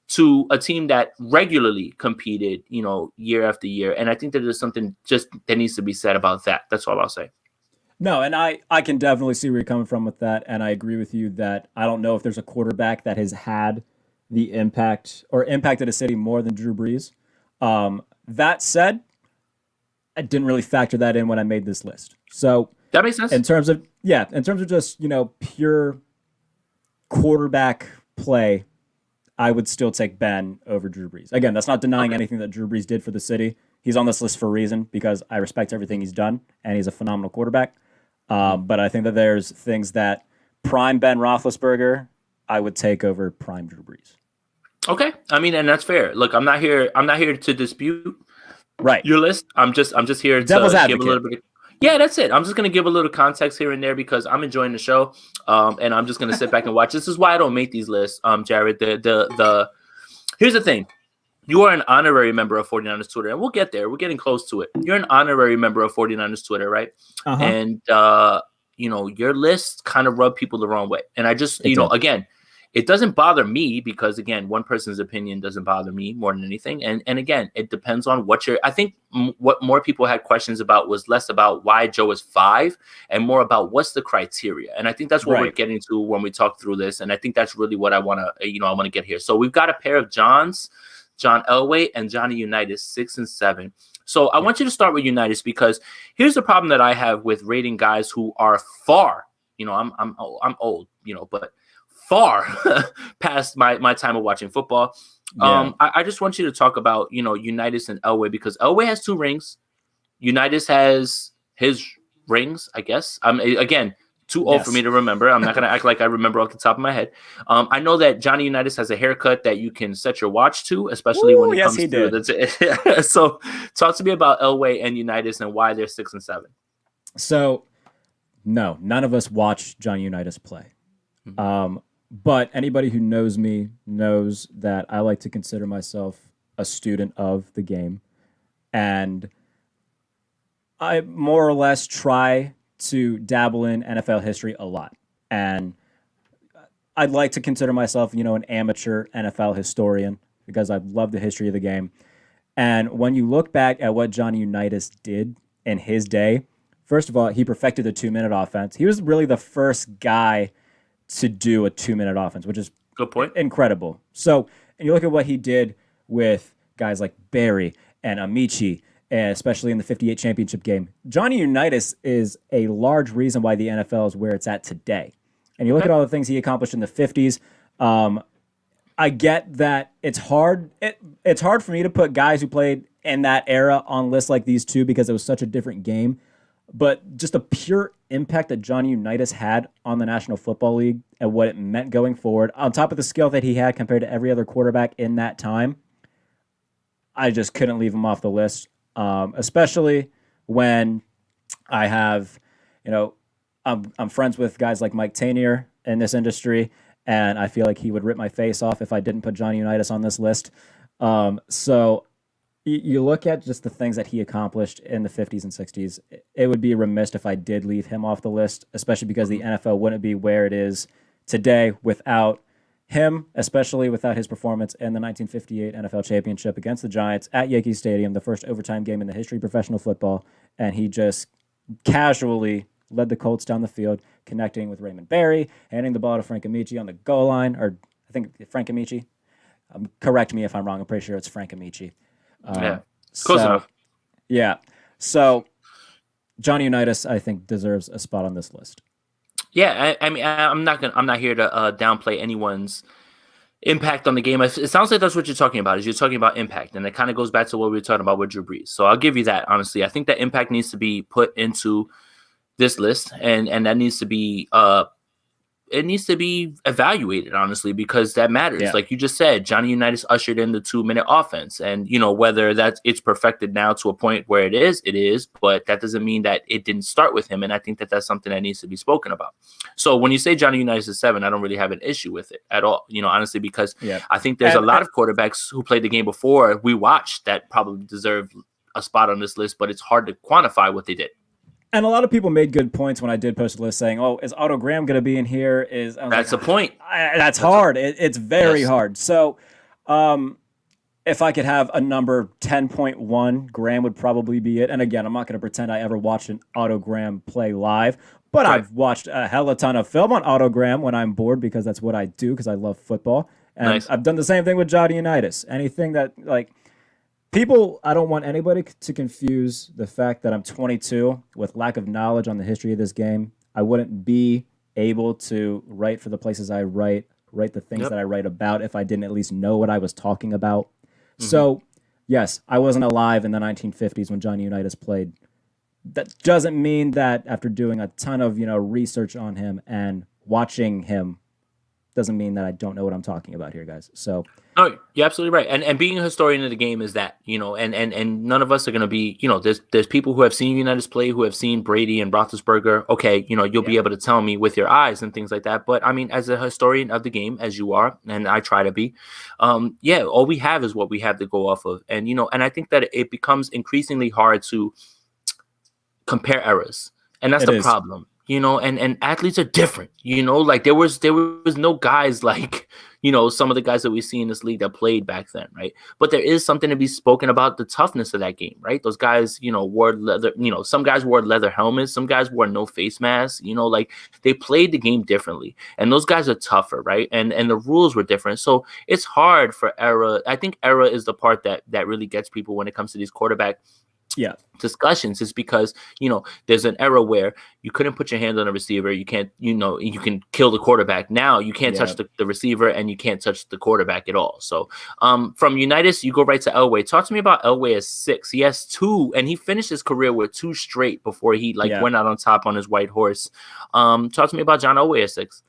to a team that regularly competed, year after year. And I think that there's something just that needs to be said about that. That's all I'll say. No, and I can definitely see where you're coming from with that, and I agree with you that I don't know if there's a quarterback that has had the impact or impacted a city more than Drew Brees. That said, I didn't really factor that in when I made this list. So That makes sense. in terms of just pure quarterback play, I would still take Ben over Drew Brees. Again, that's not denying anything that Drew Brees did for the city. He's on this list for a reason because I respect everything he's done, and he's a phenomenal quarterback. But I think that there's things that prime Ben Roethlisberger I would take over prime Drew Brees. Okay. I mean, and that's fair. Look, I'm not here to dispute Right. your list. I'm just here Devil's to give a advocate. little bit of, yeah, that's it. I'm just going to give a little context here and there because I'm enjoying the show. And I'm just going to sit back and watch. This is why I don't make these lists, Jared. Here's the thing. You are an honorary member of 49ers Twitter, and we'll get there. We're getting close to it. You're an honorary member of 49ers Twitter, right? Uh-huh. And, your list kind of rubbed people the wrong way. And I just, again, it doesn't bother me because, again, one person's opinion doesn't bother me more than anything. And again, it depends on I think what more people had questions about was less about why Joe is 5 and more about what's the criteria. And I think that's what we're getting to when we talk through this. And I think that's really what I want to get here. So we've got a pair of John Elway and Johnny Unitas, 6 and 7. So I want you to start with Unitas because here's the problem that I have with rating guys who are far, I'm old, but far past my time of watching football. Yeah. I just want you to talk about, Unitas and Elway because Elway has 2 rings. Unitas has his rings, I guess. Again, too old for me to remember. I'm not going to act like I remember off the top of my head. I know that Johnny Unitas has a haircut that you can set your watch to, especially when it comes to So talk to me about Elway and Unitas and why they're 6 and 7. So, no, none of us watch Johnny Unitas play. Mm-hmm. But anybody who knows me knows that I like to consider myself a student of the game. And I more or less try to dabble in NFL history a lot. And I'd like to consider myself, an amateur NFL historian because I love the history of the game. And when you look back at what Johnny Unitas did in his day, first of all, he perfected the 2-minute offense. He was really the first guy to do a 2-minute offense, which is good point. Incredible. So, and you look at what he did with guys like Barry and Amici, and especially in the 58 championship game. Johnny Unitas is a large reason why the NFL is where it's at today. And you look at all the things he accomplished in the 50s. I get that it's hard. It's hard for me to put guys who played in that era on lists like these two because it was such a different game. But just the pure impact that Johnny Unitas had on the National Football League and what it meant going forward, on top of the skill that he had compared to every other quarterback in that time, I just couldn't leave him off the list. Especially when I have, I'm friends with guys like Mike Tanier in this industry, and I feel like he would rip my face off if I didn't put Johnny Unitas on this list. So you look at just the things that he accomplished in the 50s and 60s, it would be remiss if I did leave him off the list, especially because the NFL wouldn't be where it is today without him, especially without his performance in the 1958 NFL Championship against the Giants at Yankee Stadium, the first overtime game in the history of professional football. And he just casually led the Colts down the field, connecting with Raymond Barry, handing the ball to Frank Amici on the goal line, or I think Frank Amici. Correct me if I'm wrong. I'm pretty sure it's Frank Amici. Close enough. Yeah. So Johnny Unitas, I think, deserves a spot on this list. Yeah, I mean, I'm not here to downplay anyone's Impact on the game. It sounds like that's what you're talking about. Is you're talking about impact, and it kind of goes back to what we were talking about with Drew Brees. So I'll give you that. Honestly, I think that impact needs to be put into this list, and that needs to be it needs to be evaluated, honestly, because that matters. Yeah. Like you just said, Johnny Unitas ushered in the 2-minute offense. And, whether it's perfected now to a point where it is, but that doesn't mean that it didn't start with him. And I think that that's something that needs to be spoken about. So when you say Johnny Unitas is 7, I don't really have an issue with it at all, honestly, because I think there's a lot of quarterbacks who played the game before we watched that probably deserve a spot on this list, but it's hard to quantify what they did. And a lot of people made good points when I did post a list saying, "Oh, is Otto Graham going to be in here?" That's the point. That's hard. It's very hard. So, if I could have a number 10.1, Graham would probably be it. And again, I'm not going to pretend I ever watched an Otto Graham play live, but right. I've watched a hella ton of film on Otto Graham when I'm bored because that's what I do because I love football. And I've done the same thing with Johnny Unitas. Anything that I don't want anybody to confuse the fact that I'm 22 with lack of knowledge on the history of this game. I wouldn't be able to write for the places I write the things that I write about if I didn't at least know what I was talking about. Mm-hmm. So, yes, I wasn't alive in the 1950s when Johnny Unitas played. That doesn't mean that after doing a ton of, research on him and watching him doesn't mean that I don't know what I'm talking about here, guys. So, no, you're absolutely right. And being a historian of the game is that, and none of us are going to be, there's people who have seen Unitas play, who have seen Brady and Roethlisberger. Okay, you'll be able to tell me with your eyes and things like that. But I mean, as a historian of the game, as you are, and I try to be, all we have is what we have to go off of. And, and I think that it becomes increasingly hard to compare eras. And that's the problem. And athletes are different, like there was no guys like, some of the guys that we see in this league that played back then. Right. But there is something to be spoken about the toughness of that game. Right. Those guys, wore leather, some guys wore leather helmets. Some guys wore no face masks, like they played the game differently. And those guys are tougher. Right. And the rules were different. So it's hard for era. I think era is the part that really gets people when it comes to these quarterback discussions, is because there's an era where you couldn't put your hand on a receiver. You can't, you can kill the quarterback. Now you can't touch the receiver, and you can't touch the quarterback at all. So from Unitas, you go right to Elway. Talk to me about Elway as 6. He has 2, and he finished his career with 2 straight before he went out on top on his white horse. Talk to me about John Elway at 6.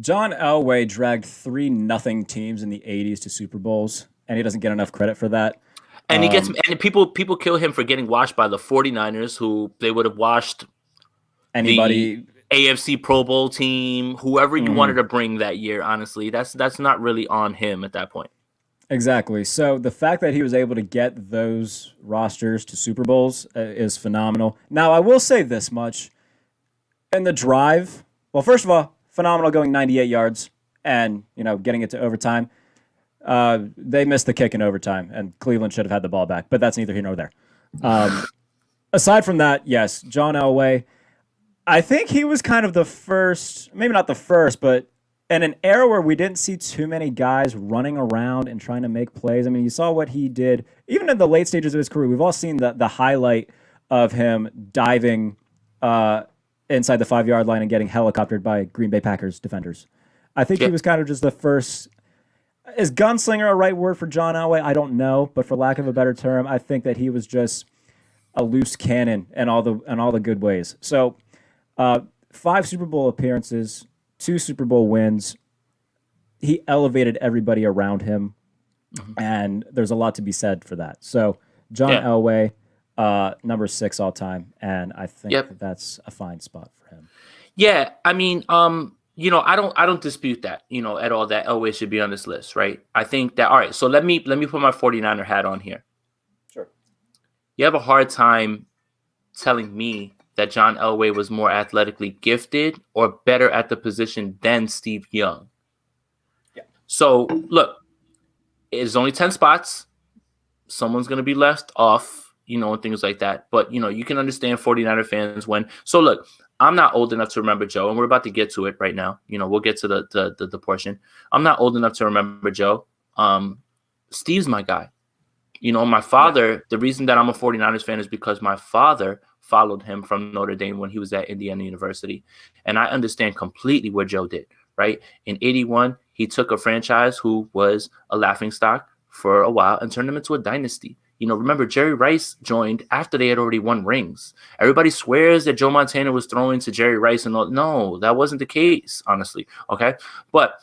John Elway dragged 3-0 teams in the 80s to Super Bowls, and he doesn't get enough credit for that. And he gets, and people kill him for getting washed by the 49ers, who they would have washed anybody, the AFC Pro Bowl team, whoever you wanted to bring that year. Honestly, that's not really on him at that point. Exactly. So the fact that he was able to get those rosters to Super Bowls is phenomenal. Now, I will say this much. In the drive, well, first of all, phenomenal going 98 yards and, getting it to overtime. They missed the kick in overtime, and Cleveland should have had the ball back, but that's neither here nor there. Aside from that, yes, John Elway, I think he was kind of the first, maybe not the first, but in an era where we didn't see too many guys running around and trying to make plays. I mean, you saw what he did, even in the late stages of his career. We've all seen the highlight of him diving inside the 5-yard line and getting helicoptered by Green Bay Packers defenders. I think he was kind of just the first. Is gunslinger a right word for John Elway? I don't know, but for lack of a better term, I think that he was just a loose cannon in all the good ways. So, 5 Super Bowl appearances, 2 Super Bowl wins. He elevated everybody around him, and there's a lot to be said for that. So, John Elway, number 6 all time, and I think that's a fine spot for him. Yeah, I mean, I don't dispute that, at all, that Elway should be on this list, right? I think that, all right, so let me put my 49er hat on here. Sure. You have a hard time telling me that John Elway was more athletically gifted or better at the position than Steve Young. Yeah. So, look, it's only 10 spots. Someone's going to be left off, and things like that. But, you can understand 49er fans when. So, look, I'm not old enough to remember Joe, and we're about to get to it right now. We'll get to the portion. I'm not old enough to remember Joe. Steve's my guy. My father, the reason that I'm a 49ers fan is because my father followed him from Notre Dame when he was at Indiana University. And I understand completely what Joe did, right? In 81, He took a franchise who was a laughingstock for a while and turned them into a dynasty. Remember, Jerry Rice joined after they had already won rings. Everybody swears that Joe Montana was throwing to Jerry Rice and all. No, that wasn't the case, honestly. Okay. But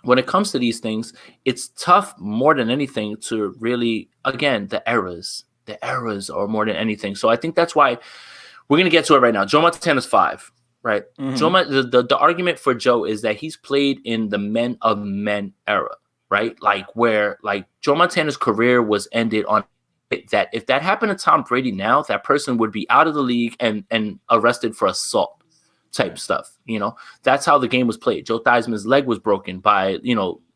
when it comes to these things, it's tough more than anything to really, again, the eras are more than anything. So I think that's why we're going to get to it right now. Joe Montana's 5, right? Mm-hmm. The argument for Joe is that he's played in the men of men era, right? Like where like Joe Montana's career was ended on that. If that happened to Tom Brady now, that person would be out of the league and arrested for assault type stuff. That's how the game was played. Joe Theismann's leg was broken by,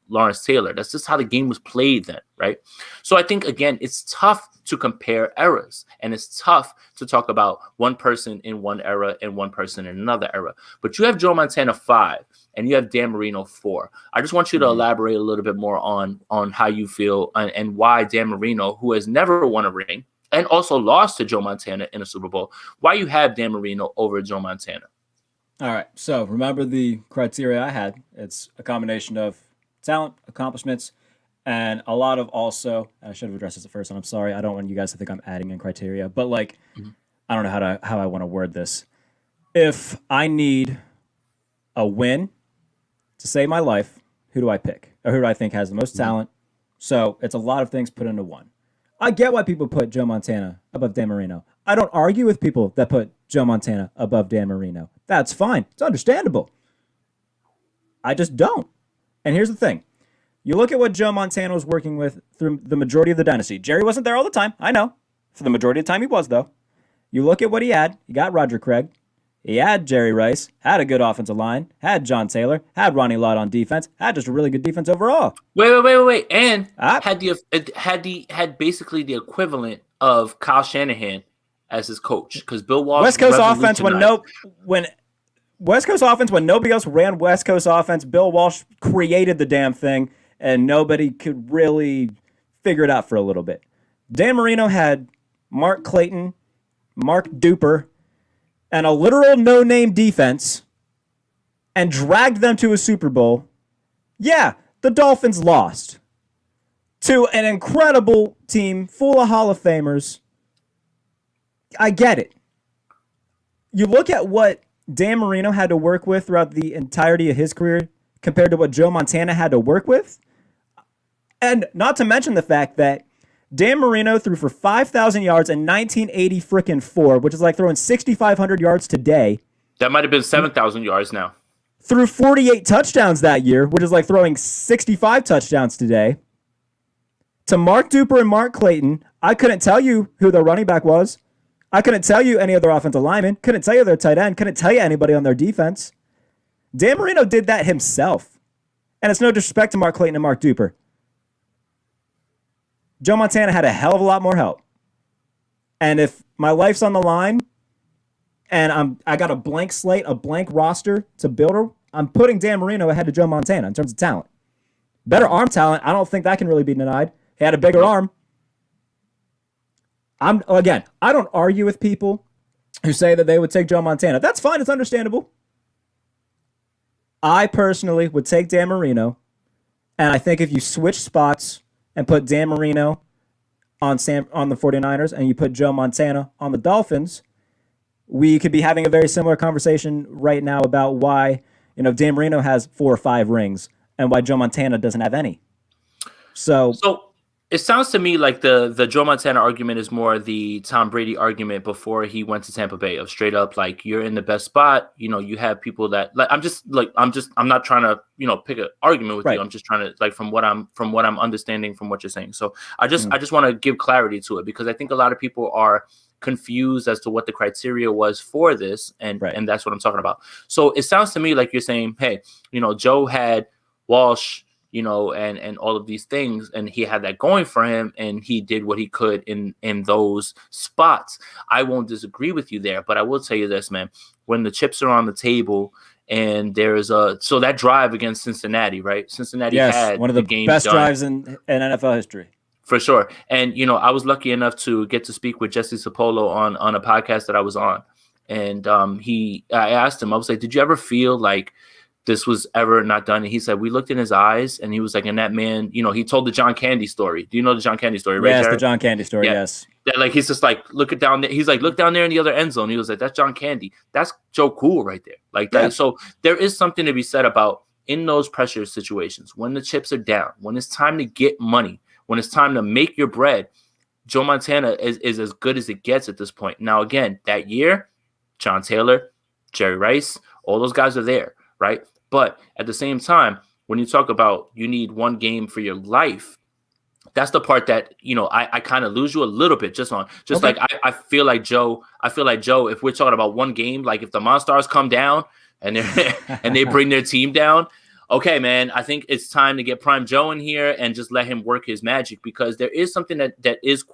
Lawrence Taylor. That's just how the game was played then, right? So I think, again, it's tough to compare eras, and it's tough to talk about one person in one era and one person in another era. But you have Joe Montana 5, and you have Dan Marino 4. I just want you to elaborate a little bit more on how you feel and why Dan Marino, who has never won a ring and also lost to Joe Montana in a Super Bowl, why you have Dan Marino over Joe Montana. All right. So remember the criteria I had. It's a combination of talent, accomplishments, and a lot of also, I should have addressed this at first, and I'm sorry. I don't want you guys to think I'm adding in criteria, but like, I don't know how I want to word this. If I need a win to save my life, who do I pick? Or who do I think has the most talent? So it's a lot of things put into one. I get why people put Joe Montana above Dan Marino. I don't argue with people that put Joe Montana above Dan Marino. That's fine. It's understandable. I just don't. And here's the thing. You look at what Joe Montana was working with through the majority of the dynasty. Jerry wasn't there all the time. I know. For the majority of the time he was, though. You look at what he had. He got Roger Craig. He had Jerry Rice. Had a good offensive line. Had John Taylor. Had Ronnie Lott on defense. Had just a really good defense overall. Wait. And had basically the equivalent of Kyle Shanahan as his coach. Because Bill Walsh West Coast offense when West Coast offense, when nobody else ran West Coast offense, Bill Walsh created the damn thing, and nobody could really figure it out for a little bit. Dan Marino had Mark Clayton, Mark Duper, and a literal no-name defense, and dragged them to a Super Bowl. Yeah, the Dolphins lost to an incredible team full of Hall of Famers. I get it. You look at what Dan Marino had to work with throughout the entirety of his career compared to what Joe Montana had to work with. And not to mention the fact that Dan Marino threw for 5,000 yards in 1984, which is like throwing 6,500 yards today. That might have been 7,000 yards now. Threw 48 touchdowns that year, which is like throwing 65 touchdowns today. To Mark Duper and Mark Clayton, I couldn't tell you who their running back was. I couldn't tell you any of their offensive linemen. Couldn't tell you their tight end. Couldn't tell you anybody on their defense. Dan Marino did that himself. And it's no disrespect to Mark Clayton and Mark Duper. Joe Montana had a hell of a lot more help. And if my life's on the line and I got a blank slate, a blank roster to build, I'm putting Dan Marino ahead of Joe Montana in terms of talent. Better arm talent, I don't think that can really be denied. He had a bigger arm. I don't argue with people who say that they would take Joe Montana. That's fine. It's understandable. I personally would take Dan Marino, and I think if you switch spots and put Dan Marino on the 49ers and you put Joe Montana on the Dolphins, we could be having a very similar conversation right now about why Dan Marino has 4 or 5 rings and why Joe Montana doesn't have any. So it sounds to me like the Joe Montana argument is more the Tom Brady argument before he went to Tampa Bay of straight up like you're in the best spot. You have people that like I'm not trying to pick an argument with you. I'm just trying to like from what I'm understanding from what you're saying. So I just want to give clarity to it because I think a lot of people are confused as to what the criteria was for this and that's what I'm talking about. So it sounds to me like you're saying, hey, Joe had Walsh, and all of these things, and he had that going for him, and he did what he could in those spots. I won't disagree with you there, but I will tell you this, man. When the chips are on the table, and there's so that drive against Cincinnati, right? Cincinnati had one of the best drives in NFL history. For sure. And, I was lucky enough to get to speak with Jesse Sapolo on a podcast that I was on. And I asked him, I was like, did you ever feel like this was ever not done. And he said, we looked in his eyes and he was like, and that man, he told the John Candy story. Do you know the John Candy story, right, Yes, Jarrett? the John Candy story, Yeah. yes. That, like, he's just like, look down there. He's like, look down there in the other end zone. He was like, that's John Candy. That's Joe Cool right there. Like that. Yeah. So there is something to be said about in those pressure situations, when the chips are down, when it's time to get money, when it's time to make your bread, Joe Montana is as good as it gets at this point. Now, again, that year, John Taylor, Jerry Rice, all those guys are there, right? But at the same time, when you talk about you need one game for your life, that's the part that, I kind of lose you a little bit okay. Like I feel like Joe, if we're talking about one game, like if the Monstars come down and they bring their team down, okay, man, I think it's time to get Prime Joe in here and just let him work his magic, because there is something that is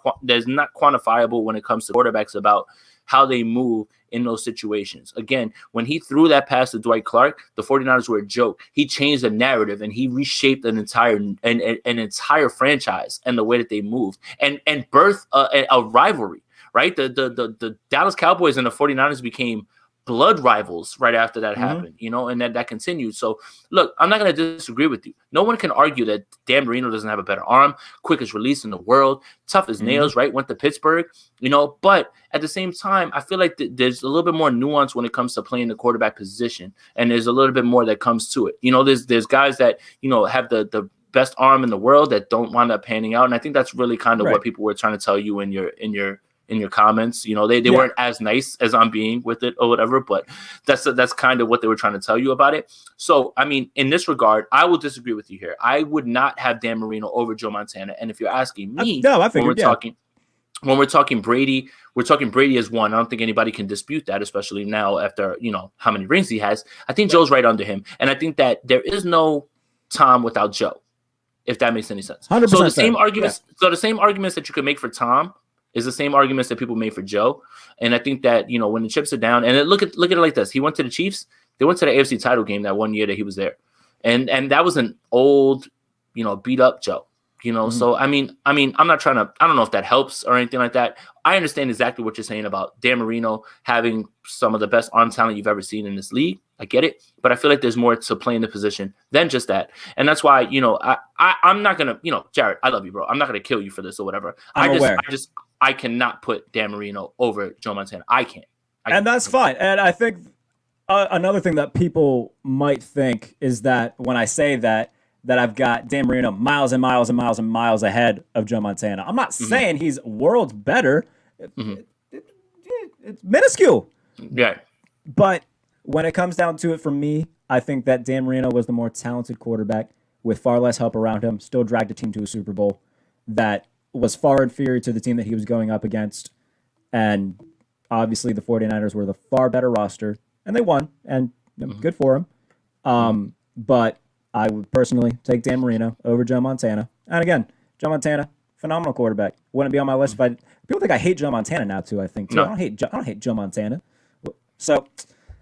not quantifiable when it comes to quarterbacks about how they move in those situations. Again, when he threw that pass to Dwight Clark, the 49ers were a joke. He changed the narrative and he reshaped an entire franchise and the way that they moved and birthed a rivalry, right? The Dallas Cowboys and the 49ers became blood rivals right after that happened, and that continued. So, look, I'm not going to disagree with you. No one can argue that Dan Marino doesn't have a better arm, quickest release in the world, tough as nails, right? Went to Pittsburgh, but at the same time, I feel like there's a little bit more nuance when it comes to playing the quarterback position, and there's a little bit more that comes to it. There's guys that, have the best arm in the world that don't wind up panning out, and I think that's really kind of what people were trying to tell you in your comments. They weren't as nice as I'm being with it or whatever, but that's kind of what they were trying to tell you about it. So, I mean, in this regard, I will disagree with you here. I would not have Dan Marino over Joe Montana. And if you're asking me, when we're talking Brady, we're talking Brady as one. I don't think anybody can dispute that, especially now after, how many rings he has. I think Joe's right under him. And I think that there is no Tom without Joe, if that makes any sense. 100% so the same arguments, so the same arguments that you could make for Tom is the same arguments that people made for Joe. And I think that, when the chips are down, and look at it like this. He went to the Chiefs. They went to the AFC title game that one year that he was there. And that was an old, beat up Joe, So, I mean, I'm not trying to, I don't know if that helps or anything like that. I understand exactly what you're saying about Dan Marino having some of the best arm talent you've ever seen in this league. I get it. But I feel like there's more to playing the position than just that. And that's why, I'm not going to, Jarrett, I love you, bro. I'm not going to kill you for this or whatever. I cannot put Dan Marino over Joe Montana. I can't. And that's fine. And I think another thing that people might think is that when I say that I've got Dan Marino miles and miles and miles and miles ahead of Joe Montana. I'm not saying he's worlds better. It's minuscule. Yeah. But when it comes down to it, for me, I think that Dan Marino was the more talented quarterback with far less help around him, still dragged a team to a Super Bowl that was far inferior to the team that he was going up against. And obviously the 49ers were the far better roster, and they won, and good for them. But I would personally take Dan Marino over Joe Montana. And again, Joe Montana, phenomenal quarterback. Wouldn't be on my list if people think I hate Joe Montana now too, I think too. No. I don't hate Joe Montana. So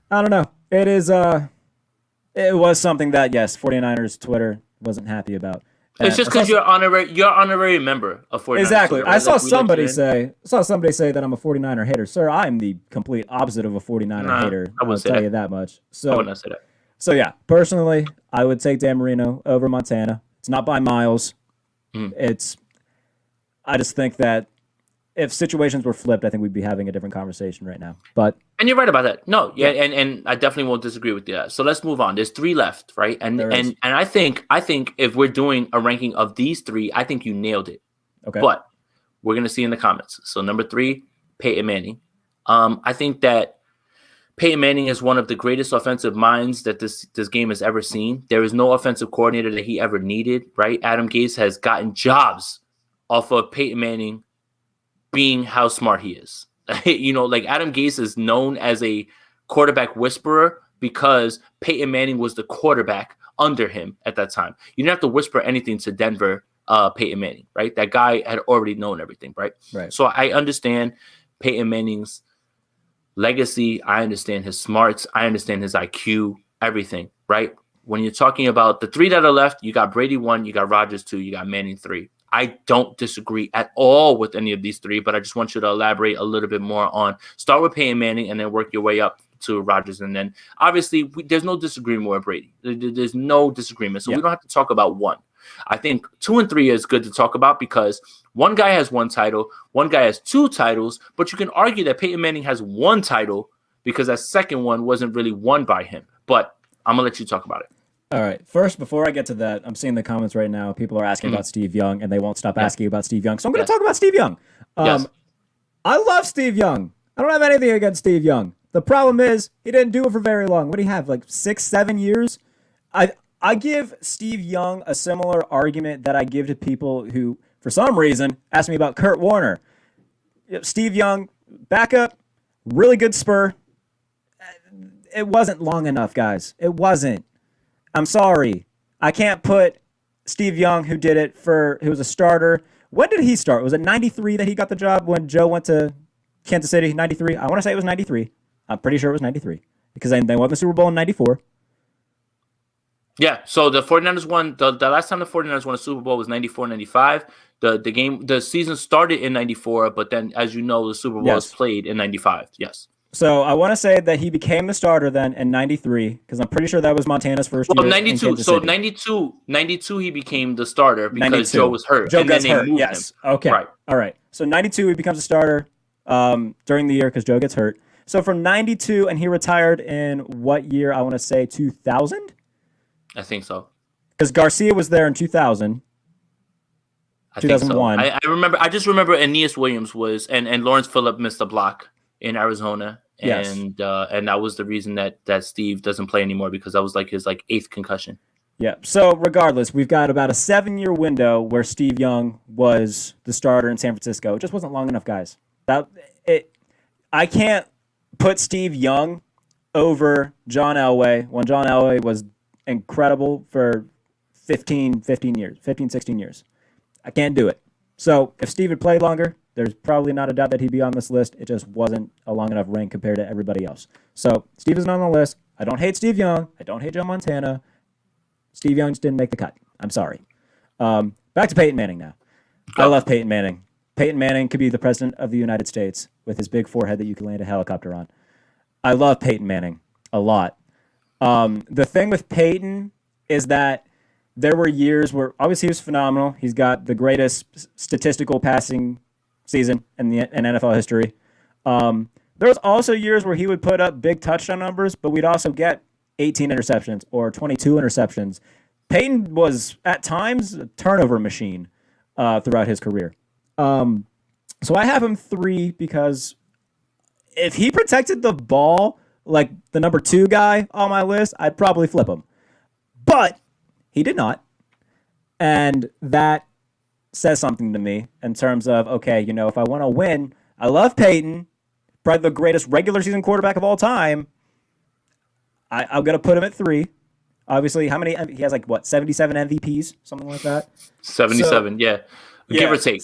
I don't know. It was something that, yes, 49ers Twitter wasn't happy about. It's just because you're honorary member of 49ers. Exactly. Twitter, right? I saw somebody say that I'm a 49er hater. Sir, I'm the complete opposite of a 49er hater. I wouldn't say tell you that much. So, I would not say that. So yeah, personally, I would take Dan Marino over Montana. It's not by miles. I just think that if situations were flipped, I think we'd be having a different conversation right now. And you're right about that. No, yeah, and I definitely won't disagree with you. So let's move on. There's 3 left, right? And I think if we're doing a ranking of these 3, I think you nailed it. Okay. But we're gonna see in the comments. So number 3, Peyton Manning. I think that Peyton Manning is one of the greatest offensive minds that this game has ever seen. There is no offensive coordinator that he ever needed, right? Adam Gase has gotten jobs off of Peyton Manning being how smart he is. Like Adam Gase is known as a quarterback whisperer because Peyton Manning was the quarterback under him at that time. You didn't have to whisper anything to Denver, Peyton Manning, right? That guy had already known everything, right? So I understand Peyton Manning's legacy. I understand his smarts. I understand his IQ, everything, right? When you're talking about the 3 that are left, you got Brady 1, you got Rodgers 2, you got Manning 3. I don't disagree at all with any of these 3, but I just want you to elaborate a little bit more on start with Peyton Manning and then work your way up to Rodgers, and then obviously there's no disagreement with Brady. There's no disagreement, so we don't have to talk about one. I think 2 and 3 is good to talk about because one guy has 1 title, one guy has 2 titles, but you can argue that Peyton Manning has 1 title because that second one wasn't really won by him. But I'm gonna let you talk about it. All right. First, before I get to that, I'm seeing the comments right now. People are asking about Steve Young, and they won't stop asking about Steve Young. So I'm going to talk about Steve Young. I love Steve Young. I don't have anything against Steve Young. The problem is he didn't do it for very long. What do you have, like 6, 7 years? I give Steve Young a similar argument that I give to people who, for some reason, ask me about Kurt Warner. Steve Young, backup, really good spur. It wasn't long enough, guys. It wasn't. I'm sorry. I can't put Steve Young, who was a starter. When did he start? Was it 93 that he got the job when Joe went to Kansas City? 93? I want to say it was 93. I'm pretty sure it was 93 because they won the Super Bowl in 94. Yeah, so the 49ers won the last time the 49ers won a Super Bowl was 94-95. The season started in 94, but then as you know, the Super Bowl was played in 95. Yes. So I want to say that he became the starter then in 93 because I'm pretty sure that was Montana's first year. 92. So 92 he became the starter because 92. Joe was hurt. Joe gets hurt. Yes. Him. Okay. Right. All right. So 92 he becomes a starter during the year because Joe gets hurt. So from 92 and he retired in what year? I want to say 2000. I think so. Because Garcia was there in 2000. I 2001. Think so. I remember. I just remember Aeneas Williams was and Lawrence Phillip missed a block in Arizona, and that was the reason that Steve doesn't play anymore because that was like his 8th concussion. Yeah. So regardless, we've got about a 7-year window where Steve Young was the starter in San Francisco. It just wasn't long enough, guys. I can't put Steve Young over John Elway when John Elway was incredible for 16 years. I can't do it. So if Steve had played longer, there's probably not a doubt that he'd be on this list. It just wasn't a long enough reign compared to everybody else. So Steve isn't on the list. I don't hate Steve Young. I don't hate Joe Montana. Steve Young just didn't make the cut. I'm sorry. Back to Peyton Manning now. I love Peyton Manning. Peyton Manning could be the president of the United States with his big forehead that you can land a helicopter on. I love Peyton Manning a lot. The thing with Peyton is that there were years where obviously he was phenomenal. He's got the greatest statistical passing season in NFL history. There was also years where he would put up big touchdown numbers, but we'd also get 18 interceptions or 22 interceptions. Peyton was at times a turnover machine throughout his career. So I have him 3 because if he protected the ball like the number 2 guy on my list, I'd probably flip him. But he did not. And that says something to me in terms of, okay, if I want to win, I love Peyton, probably the greatest regular season quarterback of all time. I'm going to put him at 3. Obviously, how many? He has 77 MVPs, something like that? 77, yeah. Give or take.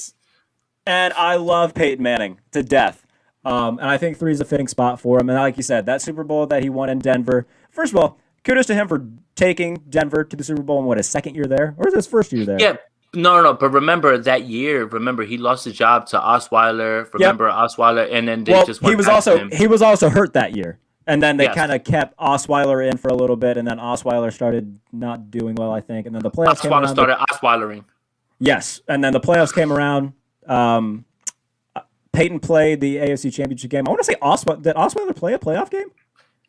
And I love Peyton Manning to death. And I think 3 is a fitting spot for him. And like you said, that Super Bowl that he won in Denver, first of all, kudos to him for taking Denver to the Super Bowl in his 2nd year there? Or is his 1st year there? Yeah. No. But remember that year, he lost his job to Osweiler. Osweiler, and then they just went he was also hurt that year. And then they kind of kept Osweiler in for a little bit, and then Osweiler started not doing well, I think. And then the playoffs came around. Started Osweilering. Yes. And then the playoffs came around. Peyton played the AFC Championship game. I want to say did Osweiler play a playoff game?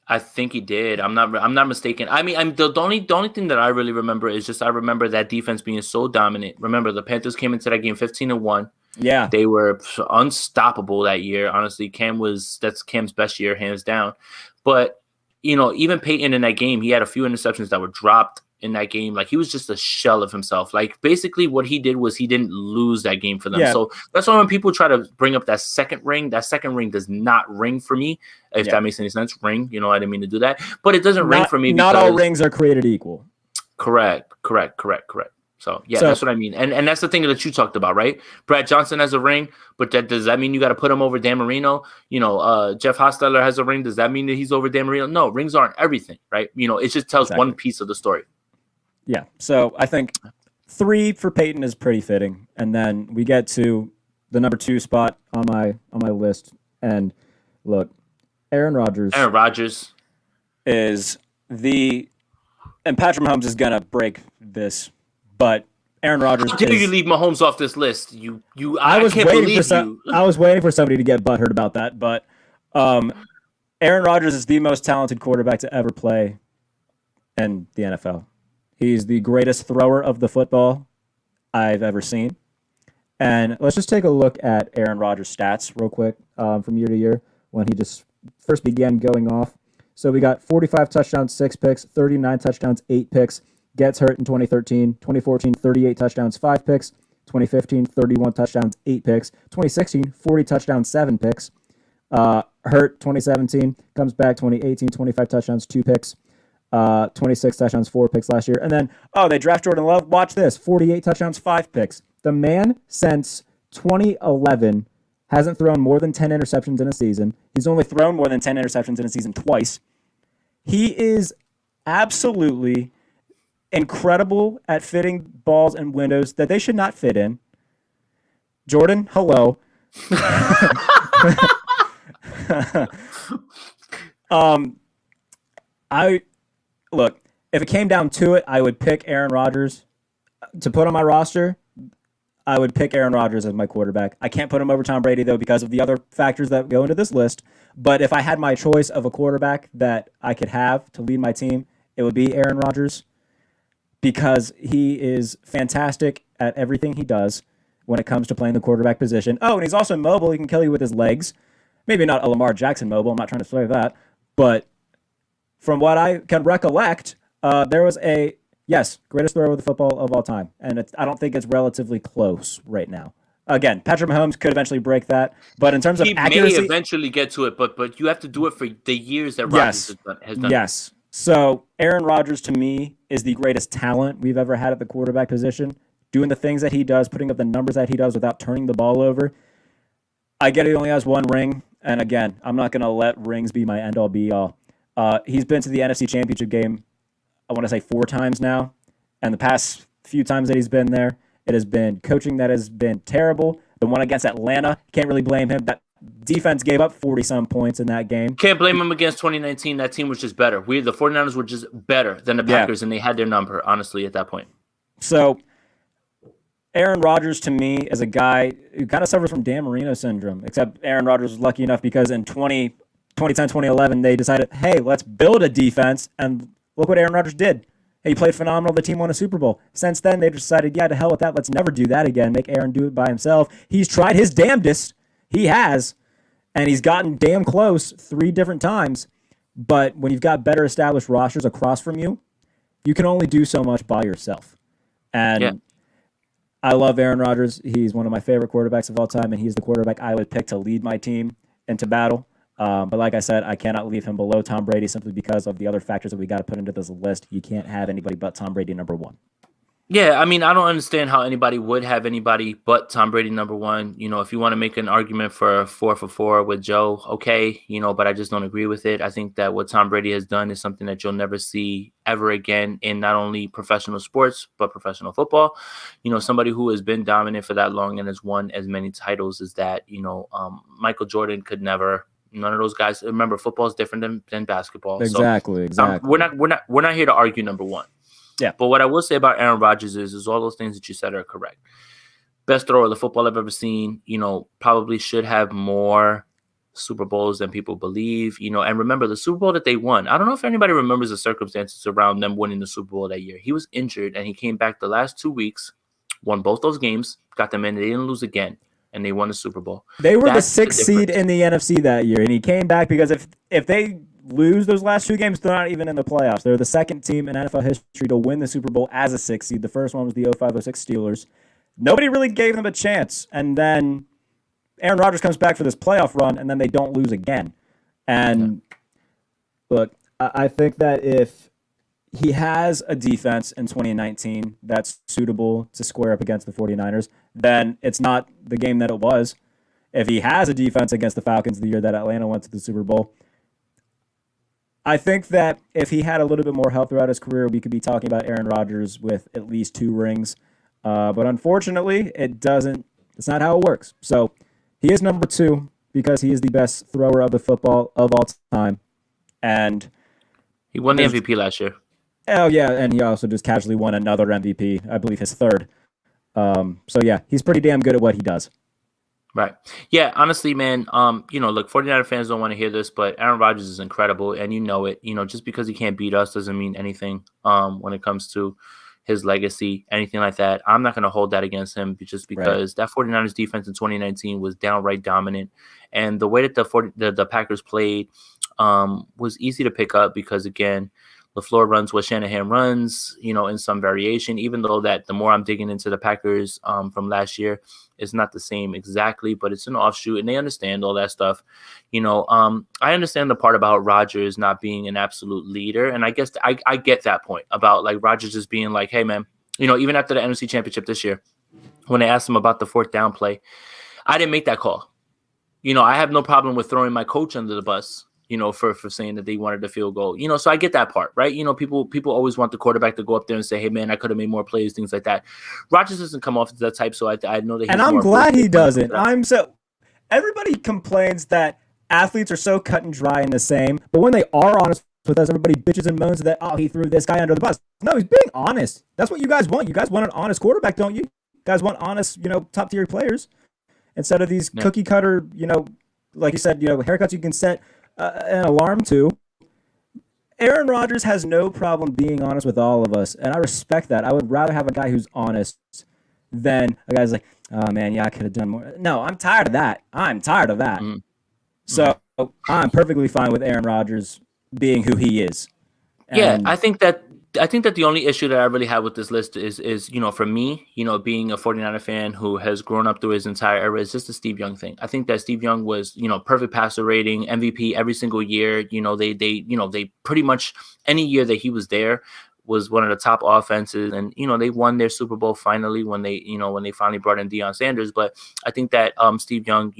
I think he did. I'm not mistaken. I mean, the only thing that I really remember is just I remember that defense being so dominant. Remember, the Panthers came into that game 15-1. Yeah, they were unstoppable that year. Honestly, that's Cam's best year, hands down. But even Peyton in that game, he had a few interceptions that were dropped in that game. He was just a shell of himself. Basically what he did was he didn't lose that game for them. Yeah. So that's why when people try to bring up that second ring does not ring for me. If that makes any sense, ring. I didn't mean to do that, but it doesn't ring for me. Not all rings are created equal. Correct. So that's what I mean. And that's the thing that you talked about, right? Brad Johnson has a ring, but does that mean you got to put him over Dan Marino? Jeff Hostetler has a ring. Does that mean that he's over Dan Marino? No, rings aren't everything, right? It just tells one piece of the story. Yeah. So I think 3 for Peyton is pretty fitting. And then we get to the number 2 spot on my list. And look, Aaron Rodgers Aaron Rodgers. is and Patrick Mahomes is gonna break this, but Aaron Rodgers How dare you is. leave Mahomes off this list? I I can't believe you. I was waiting for somebody to get butthurt about that, but Aaron Rodgers is the most talented quarterback to ever play in the NFL. He's the greatest thrower of the football I've ever seen. And let's just take a look at Aaron Rodgers' stats real quick from year to year when he just first began going off. So we got 45 touchdowns, 6 picks, 39 touchdowns, 8 picks. Gets hurt in 2013, 2014, 38 touchdowns, 5 picks. 2015, 31 touchdowns, 8 picks. 2016, 40 touchdowns, 7 picks. Hurt 2017, comes back 2018, 25 touchdowns, 2 picks. 26 touchdowns, 4 picks last year. And then, they draft Jordan Love. Watch this, 48 touchdowns, 5 picks. The man, since 2011, hasn't thrown more than 10 interceptions in a season. He's only thrown more than 10 interceptions in a season twice. He is absolutely incredible at fitting balls in windows that they should not fit in. Jordan, hello. Look, if it came down to it, I would pick Aaron Rodgers to put on my roster. I would pick Aaron Rodgers as my quarterback. I can't put him over Tom Brady, though, because of the other factors that go into this list. But if I had my choice of a quarterback that I could have to lead my team, it would be Aaron Rodgers, because he is fantastic at everything he does when it comes to playing the quarterback position. Oh, and he's also mobile. He can kill you with his legs. Maybe not a Lamar Jackson mobile. I'm not trying to say that. But from what I can recollect, there was greatest thrower of the football of all time. And I don't think it's relatively close right now. Again, Patrick Mahomes could eventually break that. But in terms of accuracy... He may eventually get to it, but you have to do it for the years that Rodgers has done. Yes. So Aaron Rodgers, to me, is the greatest talent we've ever had at the quarterback position. Doing the things that he does, putting up the numbers that he does without turning the ball over. I get he only has 1 ring. And again, I'm not going to let rings be my end-all, be-all. He's been to the NFC Championship game, I want to say 4 times now. And the past few times that he's been there, it has been coaching that has been terrible. The one against Atlanta, can't really blame him. That defense gave up 40-some points in that game. Can't blame him against 2019. That team was just better. The 49ers were just better than the Packers, and they had their number, honestly, at that point. So Aaron Rodgers, to me, is a guy who kind of suffers from Dan Marino syndrome, except Aaron Rodgers was lucky enough because in 2010, 2011, they decided, hey, let's build a defense, and look what Aaron Rodgers did. He played phenomenal. The team won a Super Bowl. Since then, they decided, to hell with that. Let's never do that again. Make Aaron do it by himself. He's tried his damnedest. He has. And he's gotten damn close 3 different times. But when you've got better established rosters across from you, you can only do so much by yourself. And I love Aaron Rodgers. He's one of my favorite quarterbacks of all time, and he's the quarterback I would pick to lead my team into battle. But like I said, I cannot leave him below Tom Brady simply because of the other factors that we got to put into this list. You can't have anybody but Tom Brady number 1. Yeah, I mean, I don't understand how anybody would have anybody but Tom Brady number 1. If you want to make an argument for 4 for 4 with Joe, okay, but I just don't agree with it. I think that what Tom Brady has done is something that you'll never see ever again in not only professional sports, but professional football. Somebody who has been dominant for that long and has won as many titles as that, Michael Jordan could never. None of those guys. Remember, football is different than basketball. Exactly. We're not here to argue number 1. Yeah. But what I will say about Aaron Rodgers is all those things that you said are correct. Best thrower of the football I've ever seen. Probably should have more Super Bowls than people believe. And remember the Super Bowl that they won. I don't know if anybody remembers the circumstances around them winning the Super Bowl that year. He was injured and he came back the last 2 weeks, won both those games, got them in. They didn't lose again. And they won the Super Bowl. They were the 6th seed in the NFC that year, and he came back because if they lose those last 2 games, they're not even in the playoffs. They're the 2nd team in NFL history to win the Super Bowl as a 6th seed. The first one was the 05-06 Steelers. Nobody really gave them a chance, and then Aaron Rodgers comes back for this playoff run, and then they don't lose again. And look, I think that if he has a defense in 2019 that's suitable to square up against the 49ers, then it's not the game that it was. If he has a defense against the Falcons the year that Atlanta went to the Super Bowl, I think that if he had a little bit more help throughout his career, we could be talking about Aaron Rodgers with at least 2 rings. But unfortunately, it's not how it works. So he is number 2. because he is the best thrower of the football of all time. And he won the MVP last year. Oh, yeah, and he also just casually won another MVP, I believe his third. So, yeah, he's pretty damn good at what he does. Right. Yeah, honestly, man, look, 49er fans don't want to hear this, but Aaron Rodgers is incredible, and you know it. Just because he can't beat us doesn't mean anything when it comes to his legacy, anything like that. I'm not going to hold that against him just because that 49ers defense in 2019 was downright dominant, and the way that the Packers played was easy to pick up because, again, LaFleur runs what Shanahan runs, in some variation, even though that the more I'm digging into the Packers from last year, it's not the same exactly, but it's an offshoot and they understand all that stuff. I understand the part about Rodgers not being an absolute leader. And I guess I get that point about like Rodgers just being like, hey, man, even after the NFC Championship this year, when they asked him about the fourth down play, I didn't make that call. I have no problem with throwing my coach under the bus. For saying that they wanted the field goal, so I get that part, right? People always want the quarterback to go up there and say, hey, man, I could have made more plays, things like that. Rodgers doesn't come off as that type, so I know that he's and I'm glad he doesn't. Everybody complains that athletes are so cut and dry and the same, but when they are honest with us, everybody bitches and moans that, oh, he threw this guy under the bus. No, he's being honest. That's what you guys want. You guys want an honest quarterback, don't you? You guys want honest, top-tier players instead of these cookie-cutter, like you said, haircuts you can set an alarm to. Aaron Rodgers has no problem being honest with all of us, and I respect that. I would rather have a guy who's honest than a guy's like, oh, man, yeah, I could have done more. No, I'm tired of that. Mm-hmm. So I'm perfectly fine with Aaron Rodgers being who he is. And I think that the only issue that I really have with this list is for me, being a 49er fan who has grown up through his entire era, is just the Steve Young thing. I think that Steve Young was, perfect passer rating, MVP every single year. They pretty much any year that he was there was one of the top offenses, and they won their Super Bowl finally when they finally brought in Deion Sanders. But I think that Steve Young,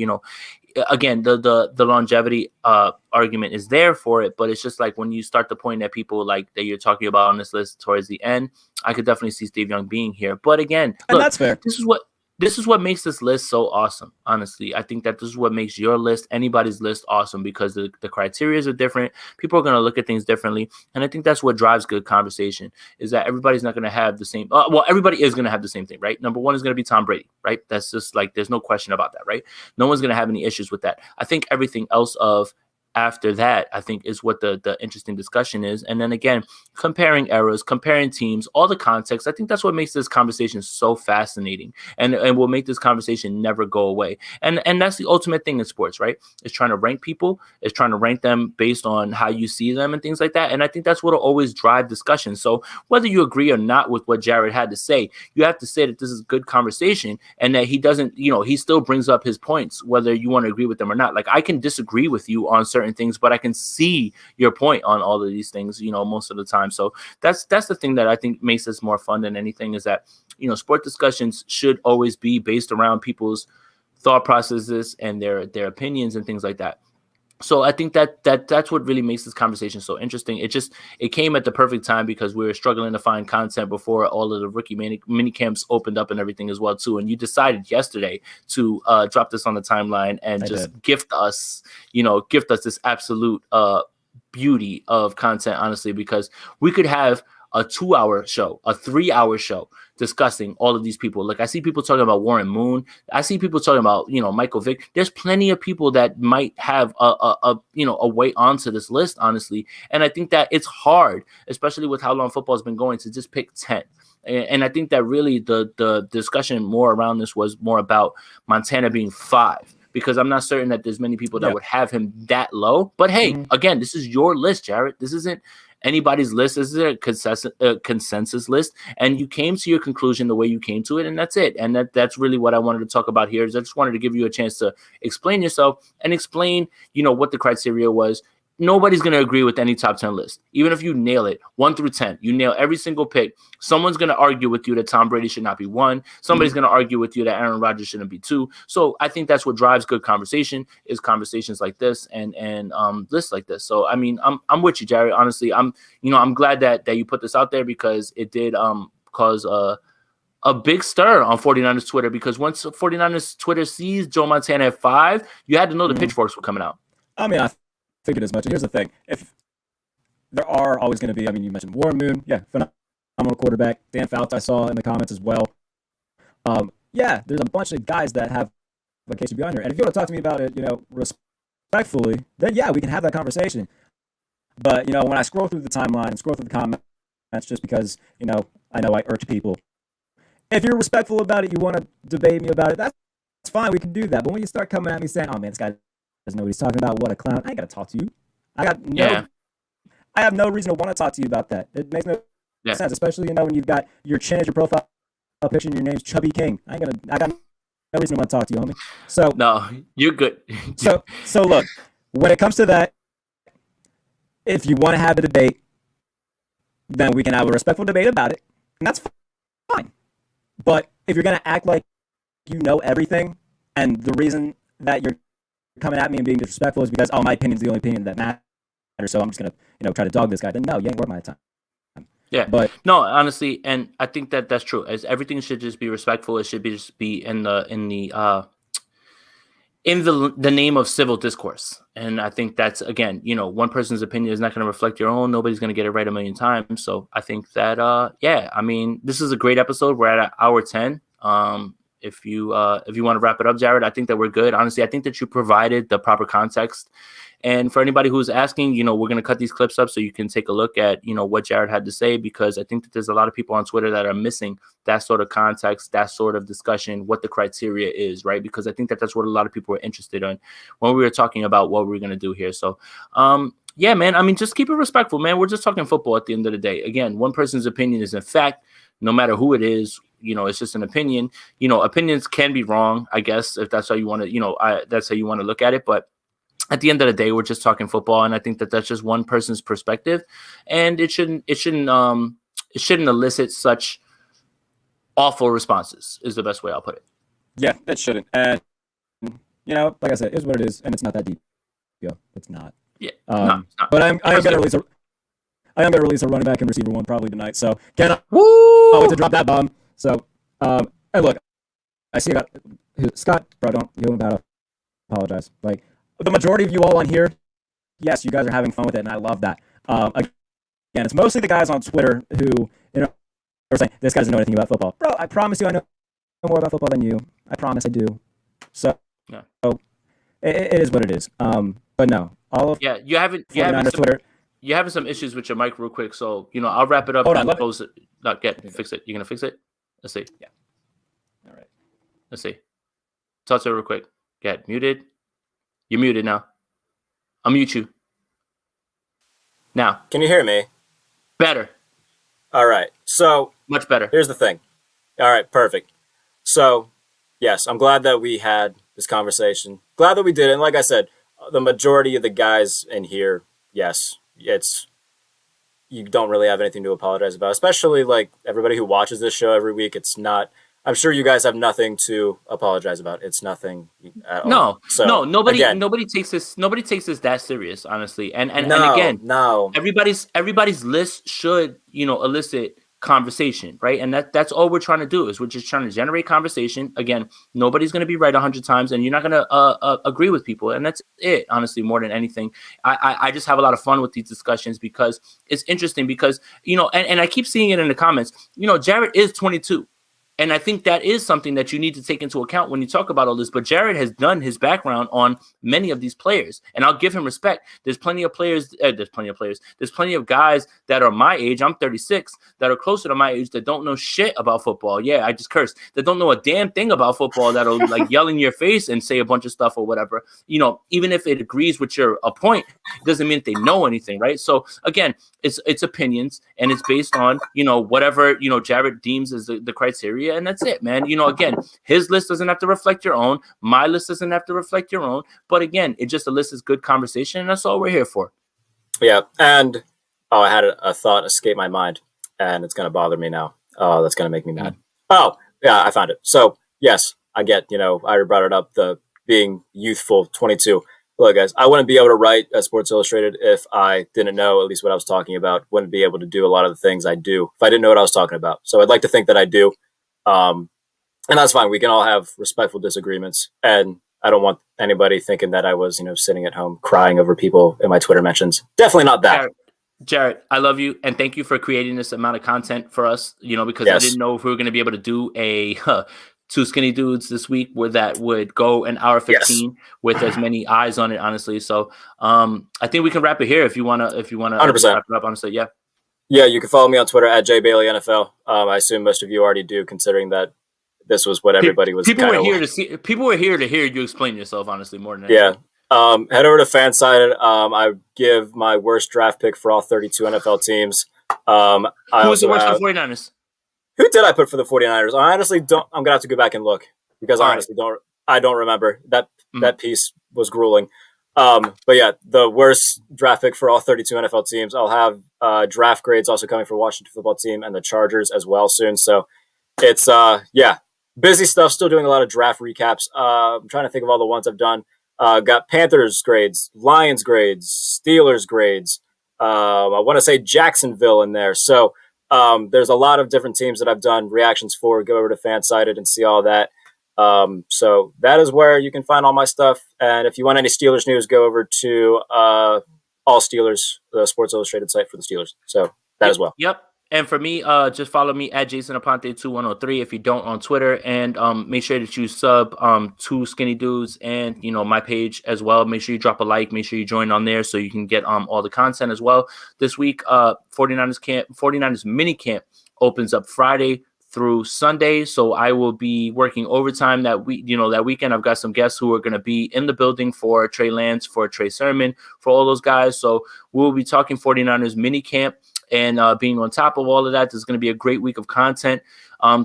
again, the longevity argument is there for it, but it's just like when you start to point at people like that you're talking about on this list towards the end, I could definitely see Steve Young being here. But again, and that's fair. This is what makes this list so awesome. Honestly, I think that this is what makes your list, anybody's list, awesome because the criterias are different. People are going to look at things differently. And I think that's what drives good conversation is that everybody's not going to have the same. Everybody is going to have the same thing, right? Number one is going to be Tom Brady, right? That's just like, there's no question about that, right? No one's going to have any issues with that. I think everything else after that, I think is what the interesting discussion is. And then again, comparing eras, comparing teams, all the context, I think that's what makes this conversation so fascinating and will make this conversation never go away. And that's the ultimate thing in sports, right? It's trying to rank people, it's trying to rank them based on how you see them and things like that. And I think that's what will always drive discussion. So whether you agree or not with what Jarrett had to say, you have to say that this is good conversation and that he doesn't, he still brings up his points, whether you want to agree with them or not. Like I can disagree with you on certain things, but I can see your point on all of these things, most of the time. So that's the thing that I think makes this more fun than anything is that, sport discussions should always be based around people's thought processes and their opinions and things like that. So I think that's what really makes this conversation so interesting. It came at the perfect time because we were struggling to find content before all of the rookie mini camps opened up and everything as well too. And you decided yesterday to drop this on the timeline and gift us this absolute beauty of content, honestly, because we could have a 2-hour show, a 3-hour show discussing all of these people. Like I see people talking about Warren Moon. I see people talking about, Michael Vick. There's plenty of people that might have a way onto this list, honestly. And I think that it's hard, especially with how long football has been going, to just pick 10. And I think that really the discussion more around this was more about Montana being 5. Because I'm not certain that there's many people that would have him that low. But hey, again, this is your list, Jarrett. This isn't anybody's list. This is a consensus list. And you came to your conclusion the way you came to it, and that's it. And that's really what I wanted to talk about here. Is I just wanted to give you a chance to explain yourself and explain, what the criteria was. Nobody's going to agree with any top 10 list. Even if you nail it, 1 through 10, you nail every single pick. Someone's going to argue with you that Tom Brady should not be 1. Somebody's going to argue with you that Aaron Rodgers shouldn't be 2. So I think that's what drives good conversation is conversations like this and lists like this. So, I mean, I'm with you, Jarrett. Honestly, I'm glad that you put this out there because it did cause a big stir on 49ers Twitter, because once 49ers Twitter sees Joe Montana at 5, you had to know the pitchforks were coming out. I mean, I figured as much. And here's the thing. If there are always going to be, I mean, you mentioned Warren Moon. Yeah, phenomenal quarterback. Dan Fouts I saw in the comments as well. Yeah, there's a bunch of guys that have a case to be on here. And if you want to talk to me about it, respectfully, then yeah, we can have that conversation. But, when I scroll through the timeline and scroll through the comments just because, I know I irk people. If you're respectful about it, you want to debate me about it, that's fine. We can do that. But when you start coming at me saying, oh, man, this guy doesn't know what he's talking about, what a clown, I ain't got to talk to you. I have no reason to want to talk to you about that. It makes no sense, especially, when you've got your chin as your profile picture and your name's Chubby King. I got no reason to want to talk to you, homie. So no, you're good. so look, when it comes to that, if you want to have a debate, then we can have a respectful debate about it, and that's fine. But if you're going to act like you know everything, and the reason that you're coming at me and being disrespectful is because, my opinion's the only opinion that matters, so I'm just going to, try to dog this guy, then no, you ain't worth my time. Yeah, but no, honestly, and I think that's true. As everything should just be respectful. It should just be in the name of civil discourse. And I think that's, again, one person's opinion is not going to reflect your own. Nobody's going to get it right a million times. So I think that, I mean, this is a great episode. We're at hour 10. If you want to wrap it up, Jarrett, I think that we're good. Honestly, I think that you provided the proper context. And for anybody who's asking, we're going to cut these clips up so you can take a look at, what Jarrett had to say, because I think that there's a lot of people on Twitter that are missing that sort of context, that sort of discussion, what the criteria is, right? Because I think that that's what a lot of people were interested in when we were talking about what we're going to do here. So, yeah, man, I mean, just keep it respectful, man. We're just talking football at the end of the day. Again, one person's opinion is in fact, no matter who it is, it's just an opinion. Opinions can be wrong, I guess, if that's how you want to, that's how you want to look at it. But at the end of the day, we're just talking football, and I think that that's just one person's perspective, and it shouldn't elicit such awful responses. Is the best way I'll put it. Yeah, it shouldn't. And like I said, it's what it is, and it's not that deep. It's not. Yeah, no, it's not. But I am gonna release a running back and receiver one probably tonight. So cannot wait to drop that bomb. So hey, look, I see Scott, bro. Don't you about to apologize. Like, the majority of you all on here, yes, you guys are having fun with it, and I love that. Again, it's mostly the guys on Twitter who, are saying, this guy doesn't know anything about football. Bro, I promise you I know more about football than you. I promise I do. So, it is what it is. But no, all of you haven't Twitter. You're having some issues with your mic real quick, so, I'll wrap it up and close it. No, fix it. You're going to fix it? Let's see. Yeah. All right. Let's see. Talk to it real quick. Get muted. You're muted now. I'll mute you. Now. Can you hear me? Better. All right. So. Much better. Here's the thing. All right. Perfect. So, yes, I'm glad that we had this conversation. Glad that we did it. And like I said, the majority of the guys in here, yes, you don't really have anything to apologize about, especially like everybody who watches this show every week. It's not. I'm sure you guys have nothing to apologize about. It's nothing at all. No, nobody takes this that serious, honestly. And again, everybody's list should, elicit conversation, right? And that's all we're trying to do, is we're just trying to generate conversation. Again, nobody's going to be right 100 times, and you're not going to agree with people, and that's it. Honestly, more than anything, I just have a lot of fun with these discussions because it's interesting. Because and I keep seeing it in the comments. Jarrett is 22. And I think that is something that you need to take into account when you talk about all this. But Jarrett has done his background on many of these players, and I'll give him respect. There's plenty of players. There's plenty of guys that are my age. I'm 36, that are closer to my age, that don't know shit about football. Yeah, I just cursed. That don't know a damn thing about football, that'll like yell in your face and say a bunch of stuff or whatever. Even if it agrees with your point, it doesn't mean that they know anything, right? So again, it's opinions, and it's based on whatever Jarrett deems as the criteria. And that's it, man. Again, his list doesn't have to reflect your own. My list doesn't have to reflect your own. But again, it just elicits good conversation, and that's all we're here for. Yeah. And I had a thought escape my mind, and it's going to bother me now. Oh, that's going to make me mad. Oh, yeah, I found it. So, yes, I get, I already brought it up, the being youthful, 22. Look, guys, I wouldn't be able to write at Sports Illustrated if I didn't know at least what I was talking about. Wouldn't be able to do a lot of the things I do if I didn't know what I was talking about. So I'd like to think that I do. And that's fine. We can all have respectful disagreements. And I don't want anybody thinking that I was, sitting at home crying over people in my Twitter mentions. Definitely not that. Jarrett, I love you, and thank you for creating this amount of content for us, because I didn't know if we were going to be able to do a Two Skinny Dudes this week where that would go an hour 15 with as many eyes on it, honestly. So I think we can wrap it here if you want to 100%. wrap it up, honestly. Yeah. Yeah, you can follow me on Twitter at JBaileyNFL. I assume most of you already do, considering this was what everybody was. People were here to hear you explain yourself, honestly, more than anything. Yeah. Head over to Fansided. I give my worst draft pick for all 32 NFL teams. Who was the worst for the 49ers? Who did I put for the 49ers? I honestly don't. I'm going to have to go back and look because I don't remember. That piece was grueling. But yeah, the worst draft pick for all 32 NFL teams. I'll have draft grades also coming for Washington football team and the Chargers as well soon. So it's busy stuff. Still doing a lot of draft recaps. I'm trying to think of all the ones I've done. Got Panthers grades, Lions grades, Steelers grades. I want to say Jacksonville in there. So there's a lot of different teams that I've done reactions for. Go over to Fansided and see all that. So that is where you can find all my stuff. And if you want any Steelers news, go over to All Steelers, the Sports Illustrated site for the Steelers. So that as well. Yep. And for me, just follow me at Jason Aponte 2103 if you don't on Twitter, and make sure that you sub Two Skinny Dudes and my page as well. Make sure you drop a like. Make sure you join on there so you can get all the content as well. This week, 49ers mini camp opens up Friday through Sunday, so I will be working overtime that week. That weekend, I've got some guests who are going to be in the building for Trey Lance, for Trey Sermon, for all those guys. So we'll be talking 49ers mini camp. And being on top of all of that, there's going to be a great week of content.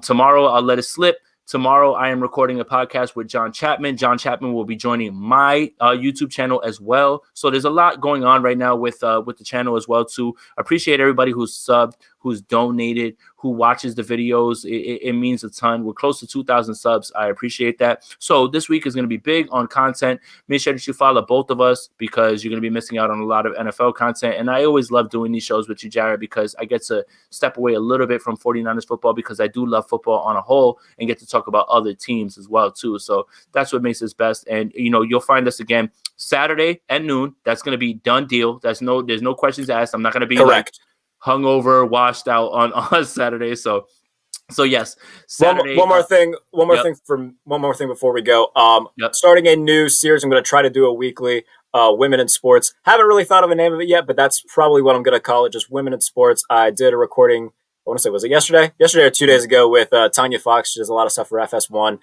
Tomorrow, I'll let it slip. Tomorrow, I am recording a podcast with John Chapman. John Chapman will be joining my YouTube channel as well. So there's a lot going on right now with the channel as well. To appreciate everybody who's subbed, who's donated, who watches the videos. It means a ton. We're close to 2,000 subs. I appreciate that. So this week is going to be big on content. Make sure that you follow both of us because you're going to be missing out on a lot of NFL content. And I always love doing these shows with you, Jarrett, because I get to step away a little bit from 49ers football because I do love football on a whole and get to talk about other teams as well, too. So that's what makes us best. And, you'll find us again Saturday at noon. That's going to be done deal. There's no questions asked. I'm not going to be correct. Hungover, washed out on Saturday. So yes, Saturday. One more thing before we go. Starting a new series. I'm going to try to do a weekly women in sports. Haven't really thought of a name of it yet, but that's probably what I'm going to call it. Just women in sports. I did a recording. I want to say, was it yesterday? Yesterday or 2 days ago with Tanya Fox. She does a lot of stuff for FS1.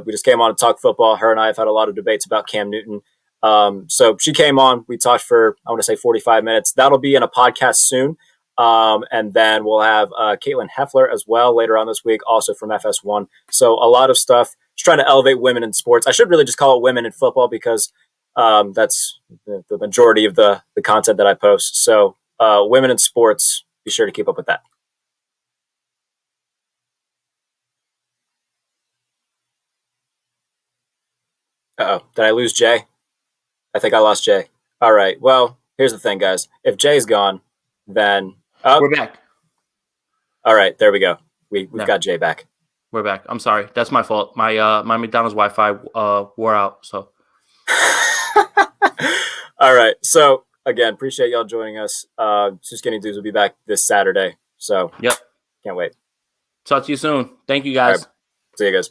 We just came on to talk football. Her and I have had a lot of debates about Cam Newton. So she came on. We talked for, I want to say, 45 minutes. That'll be in a podcast soon. And then we'll have Caitlin Heffler as well later on this week, also from FS1. So a lot of stuff. Just trying to elevate women in sports. I should really just call it women in football because that's the majority of the content that I post. So women in sports, be sure to keep up with that. Uh-oh. Did I lose Jay? I think I lost Jay. All right. Well, here's the thing, guys. If Jay's gone, then... we're back. All right. There we go. We've got Jay back. We're back. I'm sorry. That's my fault. My McDonald's Wi-Fi wore out. So. All right. So, again, appreciate y'all joining us. Two Skinny Dudes will be back this Saturday. So, yep. Can't wait. Talk to you soon. Thank you, guys. Right. See you guys.